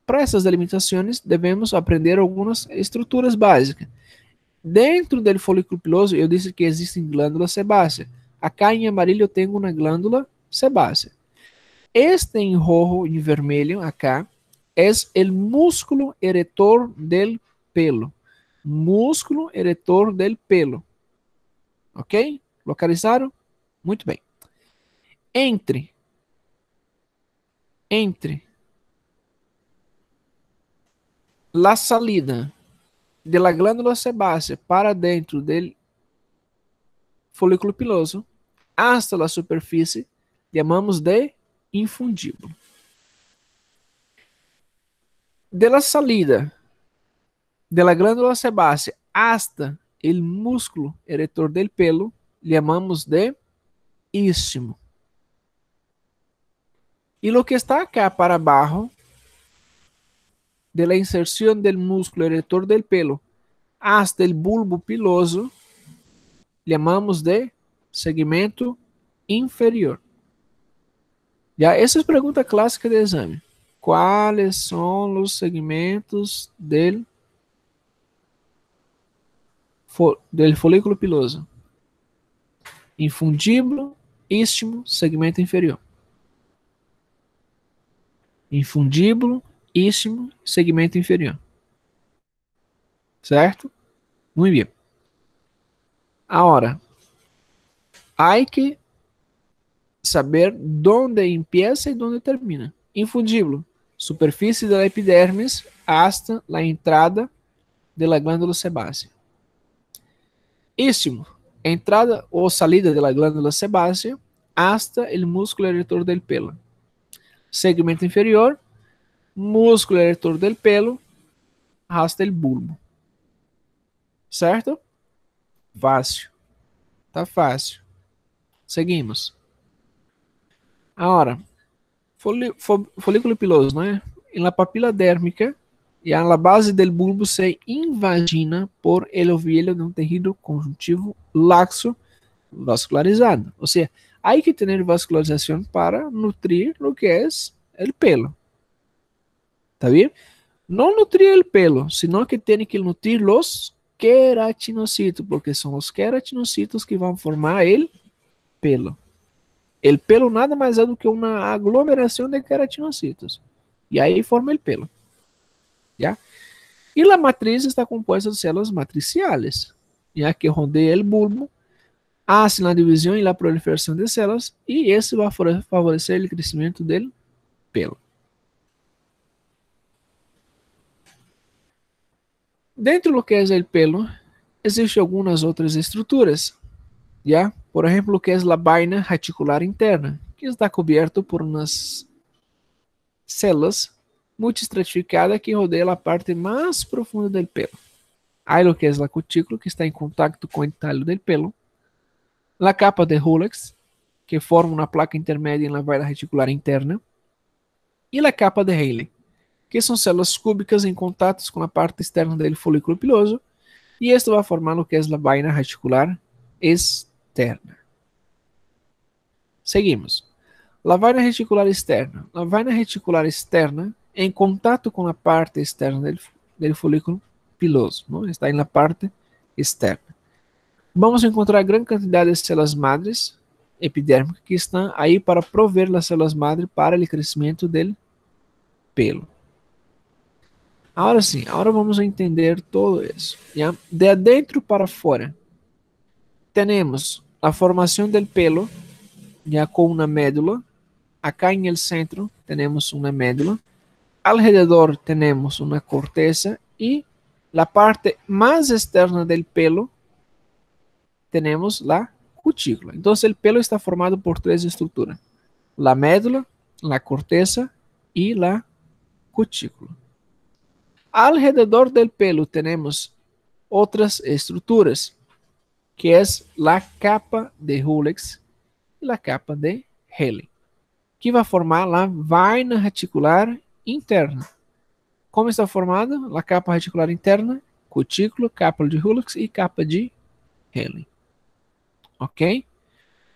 [SPEAKER 1] para essas delimitações, devemos aprender algumas estruturas básicas. Dentro do folículo piloso, eu disse que existem glândulas sebáceas. Acá em amarillo eu tenho uma glândula sebácea. Este em rojo e vermelho, acá, é o músculo eretor del pelo. Músculo eretor del pelo. Ok? Localizaram? Muito bem. Entre la salida de la glândula sebácea para dentro del folículo piloso hasta la superfície, chamamos de infundíbulo. De la salida de la glândula sebácea hasta el músculo erector del pelo, chamamos de istmo. Y lo que está acá para abajo, de la inserción del músculo erector del pelo hasta el bulbo piloso, chamamos de segmento inferior. Já essa é pergunta clássica de exame. Quais são os segmentos del folículo piloso? Infundíbulo, istmo, segmento inferior. Infundíbulo, istmo, segmento inferior. Certo? Muito bem. Agora, há que saber onde empieza e onde termina. Infundíbulo, superfície da epidermis hasta la entrada de la glândula sebácea. Istmo, entrada ou salida de la glândula sebácea hasta el músculo erector del pelo. Segmento inferior, músculo erector del pelo hasta el bulbo. Certo? Fácil. Tá fácil. Seguimos. Agora, folículo piloso, né? En la papila dérmica y a la base del bulbo se invagina por el ovillo de un tejido conjuntivo laxo vascularizado. O sea, hay que tener vascularización para nutrir lo que es el pelo. ¿Está bien? No nutrir el pelo, sino que tiene que nutrir los queratinocitos, porque son los queratinocitos que van a formar el pelo. El pelo nada mais é do que uma aglomeração de queratinocitos. E aí forma o pelo. ¿Ya? E a matriz está composta de células matriciales, ya que rodeia o bulbo, hacen a divisão e a proliferação de células, e isso vai favorecer o crescimento do pelo. Dentro do que é o pelo, existem algumas outras estruturas, ¿ya? Por ejemplo, lo que es la vaina reticular interna, que está cubierto por unas células multiestratificadas que rodeiam a parte mais profunda del pelo. Hay lo que es la cutícula, que está em contacto com el tallo del pelo, la capa de Houlex, que forma una placa intermedia en la vaina reticular interna, e la capa de Haley, que são células cúbicas em contato com a parte externa del folículo piloso, e esto vai formar lo que es la vaina reticular externa. Seguimos. La vaina reticular externa. La vaina reticular externa, em contato com a parte externa del folículo piloso, ¿no? Está em la parte externa. Vamos encontrar grande quantidade de células madres epidérmicas que estão aí para prover as células madres para o crescimento del pelo. Agora sim, agora vamos entender todo isso. ¿Ya? De adentro para fora, temos a formação del pelo, ya con una médula. Acá en el centro tenemos una médula. Alrededor tenemos una corteza y la parte más externa del pelo tenemos la cutícula. Entonces el pelo está formado por tres estructuras: la médula, la corteza y la cutícula. Alrededor del pelo tenemos otras estructuras, que es la capa de Hüllex y la capa de Henle, que vai formar a vaina reticular interna. Como está formada? A capa reticular interna, cutícula, capa de Hüllex e capa de Henle. Ok?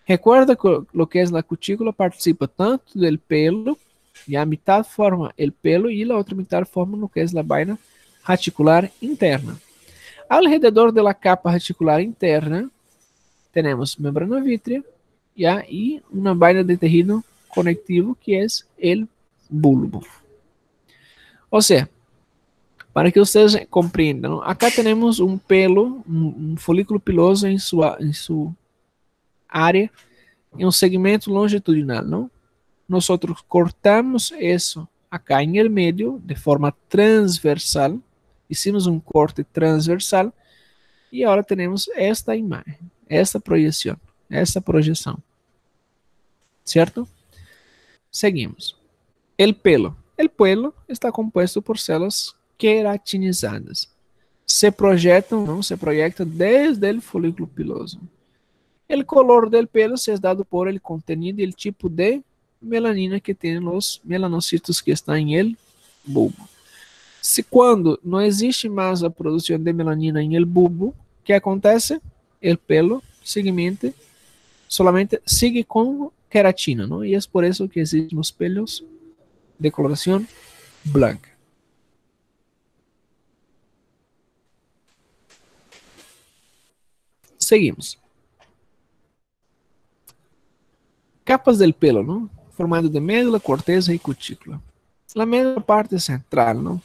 [SPEAKER 1] Recuerda que lo que es la cutícula participa tanto del pelo, y a mitad forma el pelo y la otra mitad forma lo que es la vaina reticular interna. Alrededor de la capa reticular interna tenemos membrana vítrea y una vaina de tejido conectivo que es el bulbo. O sea, para que ustedes comprendan, ¿no? Acá tenemos un pelo, un folículo piloso en su área, en un segmento longitudinal, ¿no? Nosotros cortamos eso acá en el medio de forma transversal, hicimos un corte transversal y ahora tenemos esta imagen, esta proyección, ¿cierto? Seguimos. El pelo. El pelo está compuesto por células queratinizadas. Se proyectan, ¿no? Se proyectan desde el folículo piloso. El color del pelo se es dado por el contenido y el tipo de melanina que tienen los melanocitos que están en el bulbo. Se quando não existe mais a produção de melanina em el bulbo, o que acontece? El pelo solamente sigue com queratina, ¿no? E é por isso que existem os pelos de coloração blanca. Seguimos. Capas del pelo, ¿no? Formado de médula, corteza y cutícula. La médula parte central, ¿no?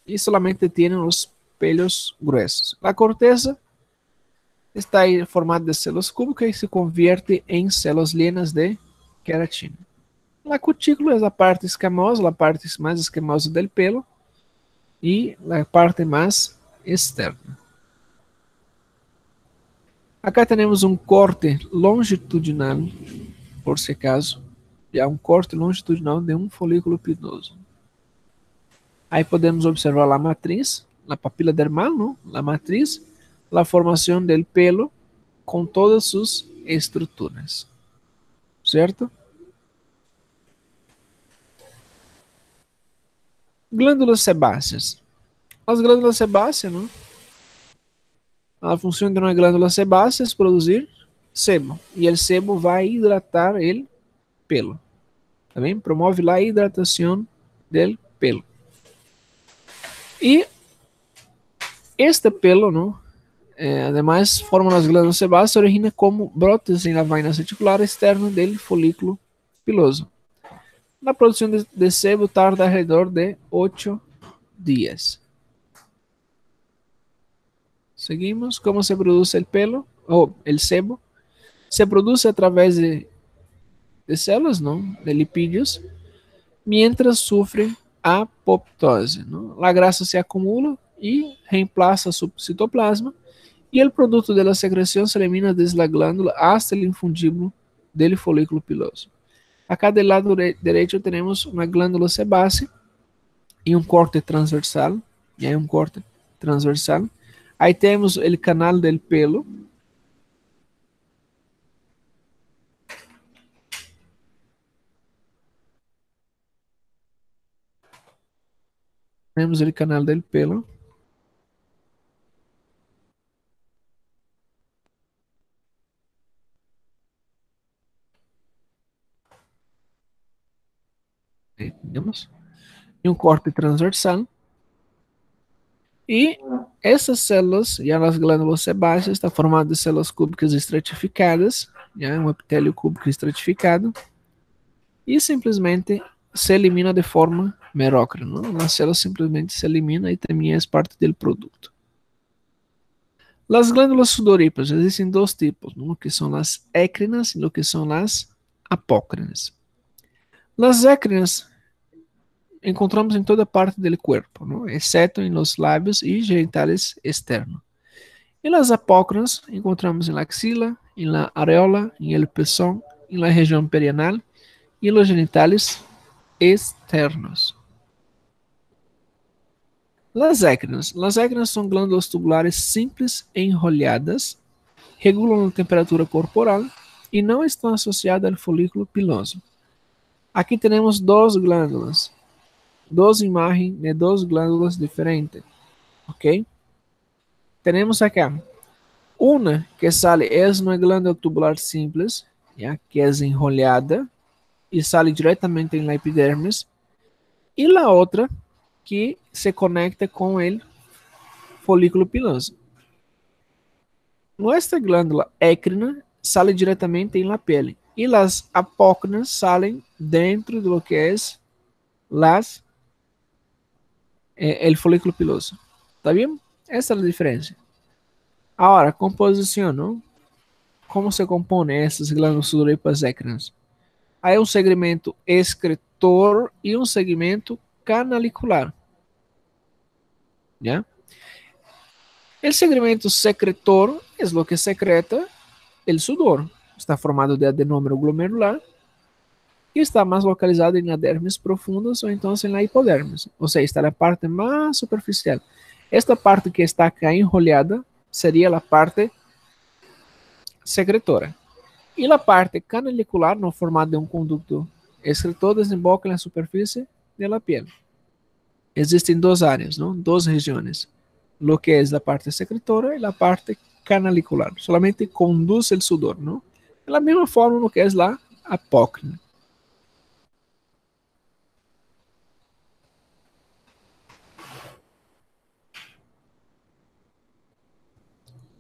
[SPEAKER 1] Y solamente tiene los pelos gruesos. La corteza está aí formada de células cúbicas e se convierte em células llenas de queratina. La cutícula é a parte escamosa, a parte mais escamosa del pelo e a parte mais externa. Acá temos um corte longitudinal, por si acaso, já um corte longitudinal de um folículo piloso. Aí podemos observar a matriz, a papila dermal, não? A matriz, a formação del pelo com todas suas estruturas, certo? Glândulas sebáceas. As glândulas sebáceas, não? A função de uma glândula sebácea é produzir sebo, e o sebo vai hidratar o pelo. Tá bem? Promove a hidratação do pelo. E este pelo, não? Además, forma as glândulas sebáceas, origina como brotes na vaina reticular externa do folículo piloso. A produção de sebo tarda alrededor de 8 dias. Seguimos. Como se produce el pelo o el sebo? Se produce a través de células, ¿no? De lipídios, mientras sufre apoptose, ¿no? La grasa se acumula y reemplaza su citoplasma y el producto de la secreción se elimina desde la glándula hasta el infundíbulo del folículo piloso. Acá del lado derecho tenemos una glándula sebácea y un corte transversal. Y hay un corte transversal. Aí temos o canal del pelo. Temos o canal del pelo. Aí temos. E um corte transversal. E essas células, já nas glândulas sebáceas, está formado de células cúbicas estratificadas, já um epitélio cúbico estratificado, e simplesmente se elimina de forma merócrea, não? A célula simplesmente se elimina e também é parte do produto. As glândulas sudoríparas existem dois tipos, ¿no? Que são as écrinas e o que são as apócrinas. As écrinas encontramos em toda parte do corpo, ¿no? Exceto em los lábios e genitales externos. E las apócrinas encontramos en la axila, en la areola, en el pezón, en la región perianal y en los genitales externos. Las écrinas são glândulas tubulares simples enrolhadas, regulam a temperatura corporal e não estão associadas ao folículo piloso. Aqui temos duas glândulas, duas imagens de duas glândulas diferentes, ok? Temos aqui uma que sale, é uma glândula tubular simples, já, que é enrolhada e sale diretamente na epidermis, e a outra que se conecta com o folículo piloso. Nuestra glándula écrina sale diretamente en la piel y las apócrinas salen dentro de lo que es el folículo piloso. ¿Está bien? Esa es la diferencia. Ahora, composición, ¿no? ¿Cómo se compone essas glândulas sudoríparas écrinas? Hay un segmento excretor y un segmento canalicular. ¿Ya? El segmento secretor es lo que secreta el sudor. Está formado de adenômero glomerular e está mais localizado em dermis profundas ou então em la hipodermis. Ou seja, está na parte mais superficial. Esta parte que está acá enrolhada seria a parte secretora. E a parte canalicular, no formato de um conducto excretor, desemboca na superfície da piel. Existem duas áreas, não? Duas regiões. Lo que es la parte secretora y la parte canalicular. Solamente conduce el sudor, ¿no? De la misma forma lo que es la apócrina.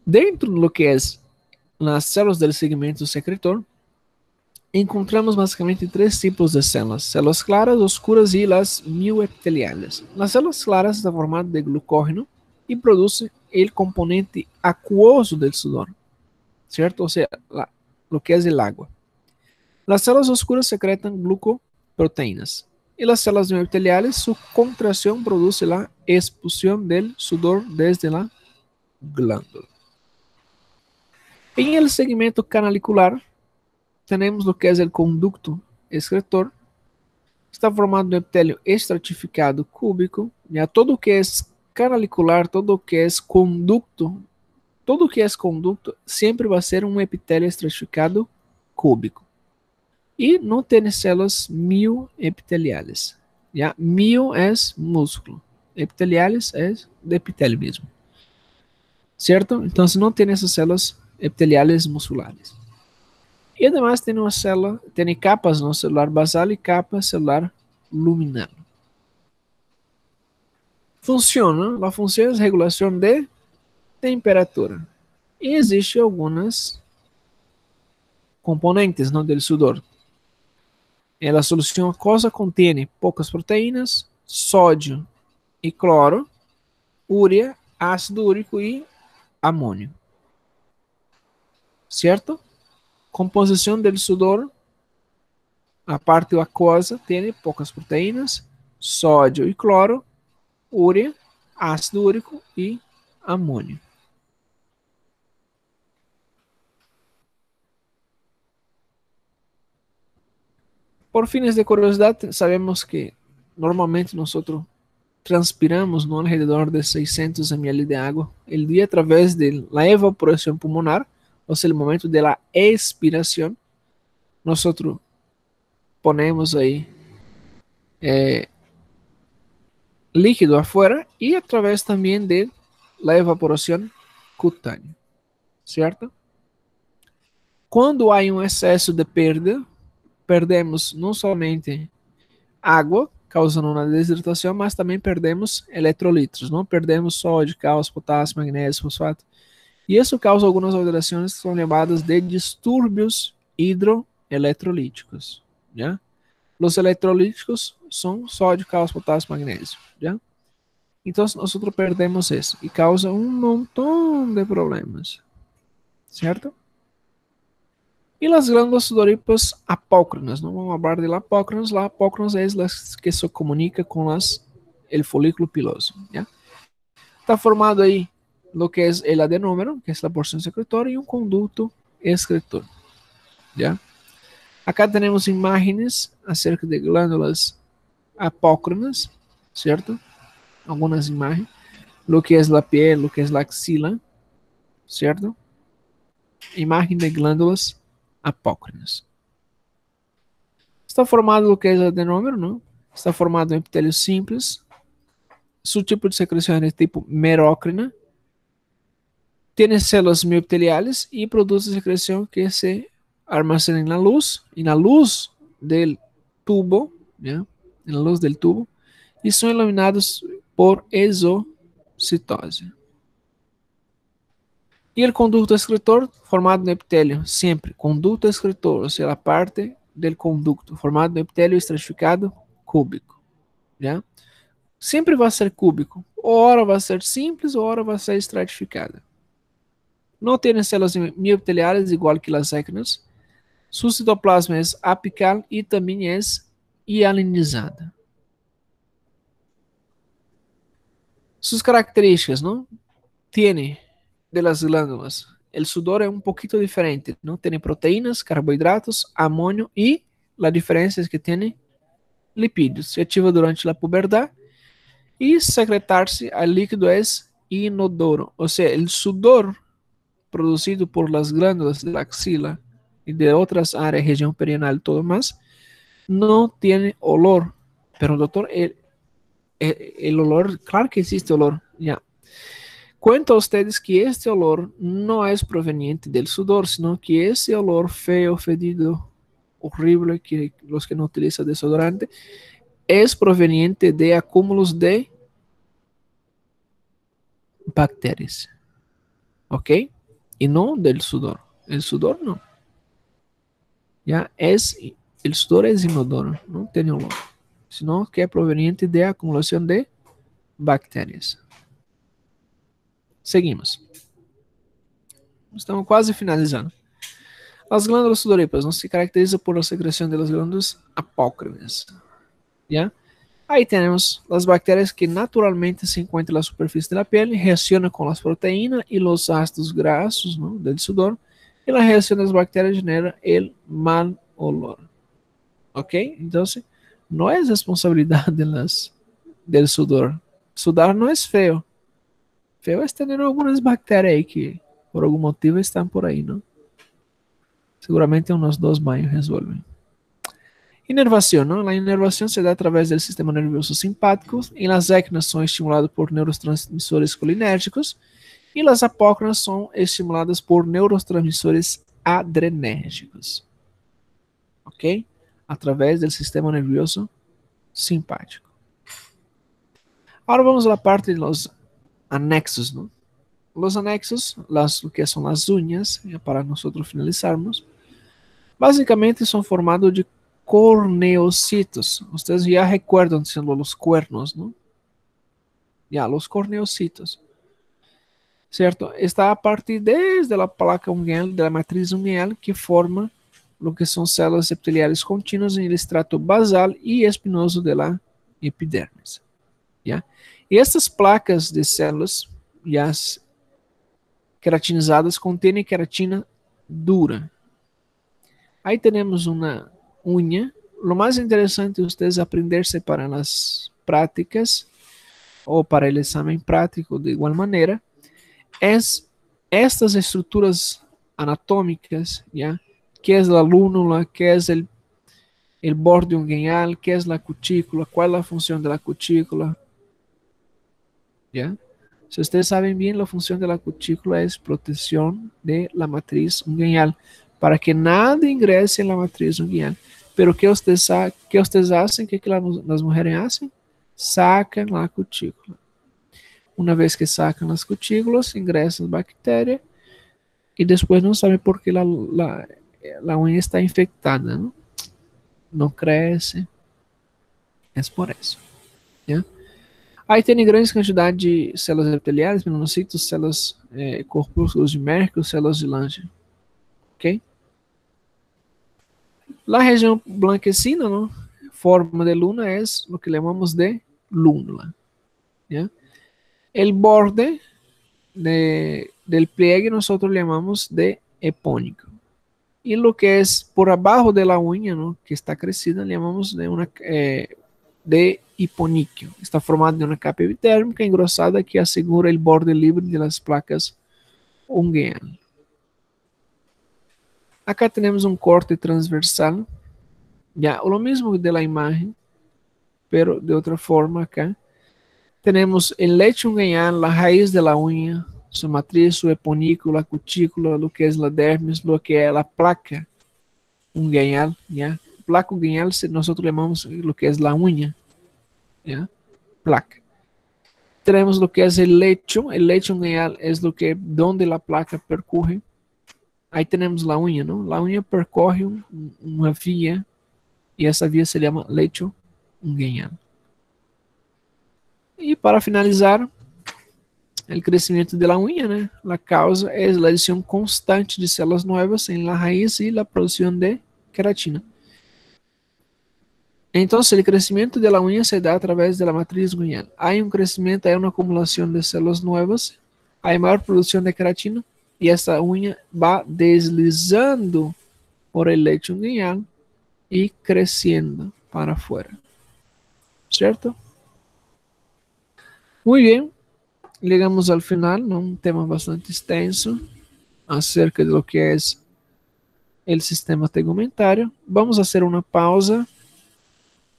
[SPEAKER 1] Dentro de lo que es las células del segmento secretor, encontramos básicamente tres tipos de células: células claras, oscuras y las mioepiteliales. Las células claras están formadas de glucógeno y producen el componente acuoso del sudor, ¿cierto? O sea, lo que es el agua. Las células oscuras secretan glucoproteínas y las células mioepiteliales, su contracción produce la expulsión del sudor desde la glándula. En el segmento canalicular tenemos lo que es el conducto excretor. Está formado de epitelio estratificado cúbico. Ya todo que es canalicular, todo que es conducto siempre va a ser un epitelio estratificado cúbico. E não tem células mioepiteliales. ¿Ya? Mio é músculo, epiteliales é de epitélio mesmo. ¿Cierto? Então, não tem essas células epiteliales musculares. E además tem uma célula, tem capas no celular basal e capa celular luminal. Funciona, a função é regulação de temperatura. E existem algumas componentes, ¿no?, del sudor. A solução aquosa contém poucas proteínas, sódio e cloro, úrea, ácido úrico e amônio. Certo? Composição do sudor: a parte aquosa tem poucas proteínas, sódio e cloro, úrea, ácido úrico e amônio. Por fines de curiosidade, sabemos que normalmente nós transpiramos no alrededor de 600 ml de água el dia através de la evaporação pulmonar, ou seja, o momento de la expiração. Nós ponemos aí líquido afuera e através também de la evaporação cutânea, certo? Quando há um excesso de perda, perdemos não somente água, causando uma desidratação, mas também perdemos eletrolitos, não? Perdemos sódio, cálcio, potássio, magnésio, fosfato. E isso causa algumas alterações que são chamadas de distúrbios hidroeletrolíticos. ¿Ya? Os eletrolíticos são sódio, cálcio, potássio, magnésio. ¿Ya? Então, nós perdemos isso e causa um montão de problemas. Certo? E as glândulas sudoríparas apócrinas, não vamos falar de apócrinas. Las apócrinas é as que se comunica com o folículo piloso. ¿Ya? Está formado aí lo que es el adenómero, que es la porción secretora, y un conducto excretor. ¿Ya? Acá tenemos imágenes acerca de glándulas apócrinas, ¿cierto? Algunas imágenes. Lo que es la piel, lo que es la axila, ¿cierto? Imagen de glándulas apócrinas. Está formado lo que es el adenómero, ¿no? Está formado en epitelios simples. Su tipo de secreción es tipo merócrina. Tiene células miopteliales y produce secreción que se almacena en la luz del tubo, ¿ya? En la luz del tubo, y son iluminados por exocitose. Y el conducto excretor formado en epitelio, siempre, conducto excretor, o sea, la parte del conducto formado en epitelio estratificado cúbico, ¿ya? Siempre va a ser cúbico, ora va a ser simples, ora va a ser estratificada. No tiene células miopteliales igual que las équinas. Su citoplasma es apical y también es hialinizada. Sus características, ¿no? Tiene de las glándulas. El sudor es un poquito diferente, ¿no? Tiene proteínas, carbohidratos, amonio y la diferencia es que tiene lipídios. Se activa durante la pubertad y secretarse al líquido es inodoro. O sea, el sudor producido por las glándulas de la axila y de otras áreas, región perianal, todo más, no tiene olor. Pero, doctor, el olor, claro que existe olor, ya. Cuento a ustedes que este olor no es proveniente del sudor, sino que ese olor feo, fedido, horrible, que los que no utilizan desodorante, es proveniente de acúmulos de bacterias, ¿ok? Y no del sudor. El sudor no. Ya es, el sudor es inodoro, no tiene olor, sino que es proveniente de acumulación de bacterias. Seguimos. Estamos quase finalizando. As glândulas sudoríparas não se caracterizam por la secreção de las glândulas apócrinas. ¿Ya? Ahí tenemos las bacterias que naturalmente se encuentran en la superficie de la piel, reaccionan con las proteínas y los ácidos grasos, ¿no?, del sudor, y la reacción de las bacterias genera el mal olor. ¿Ok? Entonces, no es responsabilidad del sudor. Sudar no es feo. Feo es tener algunas bacterias ahí que por algún motivo están por ahí, ¿no? Seguramente unos 2 baños resuelven. Inervación, ¿no? La inervación se da a través del sistema nervioso simpático y las équinas son estimuladas por neurotransmisores colinérgicos y las apócrinas son estimuladas por neurotransmisores adrenérgicos. ¿Ok? A través del sistema nervioso simpático. Ahora vamos a la parte de los anexos, ¿no? Los anexos, lo que son las uñas, para nosotros finalizarmos, básicamente son formados de corneocitos. Ustedes ya recuerdan siendo los cuernos, ¿no? Ya, los corneocitos. ¿Cierto? Está a partir desde la placa ungueal, de la matriz ungueal, que forma lo que son células epiteliales contínuas en el estrato basal y espinoso de la epidermis. ¿Ya? Y estas placas de células ya queratinizadas contienen queratina dura. Ahí tenemos una uña. Lo más interesante es ustedes aprenderse para las prácticas o para el examen práctico de igual manera, es estas estructuras anatómicas, ¿ya? ¿Qué es la lúnula? ¿Qué es el borde ungueal? ¿Qué es la cutícula? ¿Cuál es la función de la cutícula? ¿Ya? Si ustedes saben bien, la función de la cutícula es protección de la matriz ungueal, para que nada ingrese en la matriz ungueal. Pero ¿qué ustedes hacen? ¿Qué las mujeres hacen? Sacan la cutícula. Una vez que sacan las cutículas, ingresan bacterias y después no saben por qué la uña está infectada, ¿no? No crece. Es por eso. ¿Ya? Aí tem grande quantidade de células epiteliais, melanocitos, células corpúsculos de Merkel, células de Lange. Ok? La região blanquecina, ¿no?, forma de luna, es lo que llamamos de lúnula. ¿Ya? El borde del pliegue nosotros llamamos de epónico. Y lo que es por abajo de la uña, ¿no?, que está crecida, llamamos de hiponiquio. Está formado de una capa epidérmica engrosada que asegura el borde libre de las placas ungueal. Acá tenemos un corte transversal, ya lo mismo de la imagen, pero de otra forma acá. Tenemos el lecho ungueal, la raíz de la uña, su matriz, su eponículo, la cutícula, lo que es la dermis, lo que es la placa ungueal, ¿ya? Placa ungueal nosotros llamamos lo que es la uña, ¿ya? Placa. Tenemos lo que es el lecho ungueal es lo que, donde la placa percurre. Ahí tenemos la uña, ¿no? La uña percorre una vía y esa vía se llama lecho ungueal. Y para finalizar, el crecimiento de la uña, ¿no? La causa es la adición constante de células nuevas en la raíz y la producción de queratina. Entonces, el crecimiento de la uña se da a través de la matriz ungueal. Hay un crecimiento, hay una acumulación de células nuevas, hay mayor producción de queratina y esta uña va deslizando por el lecho ungueal y creciendo para afuera. ¿Cierto? Muy bien. Llegamos al final, ¿no? Un tema bastante extenso acerca de lo que es el sistema tegumentario. Vamos a hacer una pausa.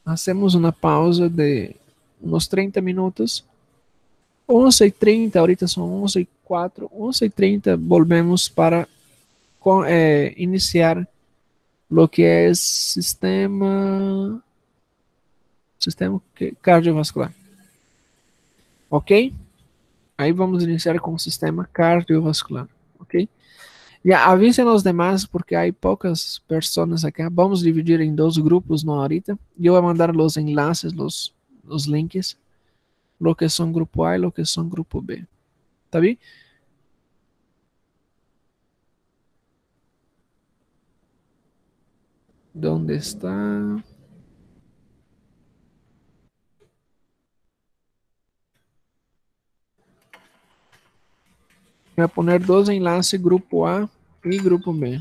[SPEAKER 1] Hacemos una pausa de unos 30 minutos. 11:30, ahorita son 11:04. 11:30 volvemos para iniciar lo que es sistema cardiovascular. ¿Ok? Ahí vamos a iniciar con el sistema cardiovascular. ¿Ok? Ya avisen a los demás porque hay pocas personas acá. Vamos a dividir en dos grupos, ¿no? Ahorita. Yo voy a mandar los enlaces, los links. Lo que son grupo A y lo que son grupo B. ¿Está bien? ¿Dónde está? Voy a poner dos enlaces, grupo A y grupo B.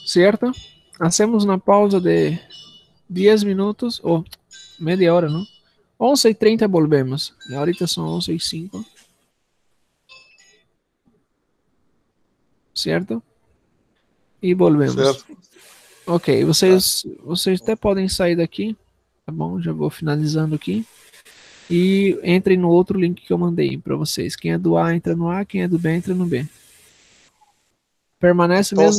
[SPEAKER 1] ¿Cierto? Hacemos una pausa de 10 minutos o media hora, ¿no? 11:30 volvemos. Y ahorita son 11:05. ¿Cierto? E volvemos.
[SPEAKER 2] Certo.
[SPEAKER 1] Ok,
[SPEAKER 2] Tá.
[SPEAKER 1] vocês até podem sair daqui, tá bom? Já vou finalizando aqui. E entrem no outro link que eu mandei para vocês. Quem é do A entra no A, quem é do B entra no B. Permanece
[SPEAKER 2] Então,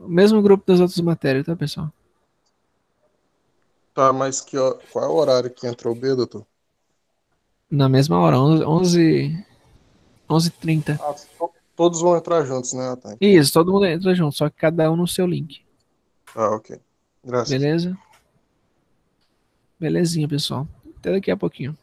[SPEAKER 1] o mesmo grupo das outras matérias, tá, pessoal?
[SPEAKER 2] tá, mas qual é o horário que entra o B, doutor?
[SPEAKER 1] Na mesma hora, 11:30.
[SPEAKER 2] Ah, todos vão entrar juntos, né? Ah, tá, entendi.
[SPEAKER 1] Isso, todo mundo entra junto, só que cada um no seu link.
[SPEAKER 2] Ah, ok. Graças.
[SPEAKER 1] Beleza? Belezinha, pessoal. Até daqui a pouquinho.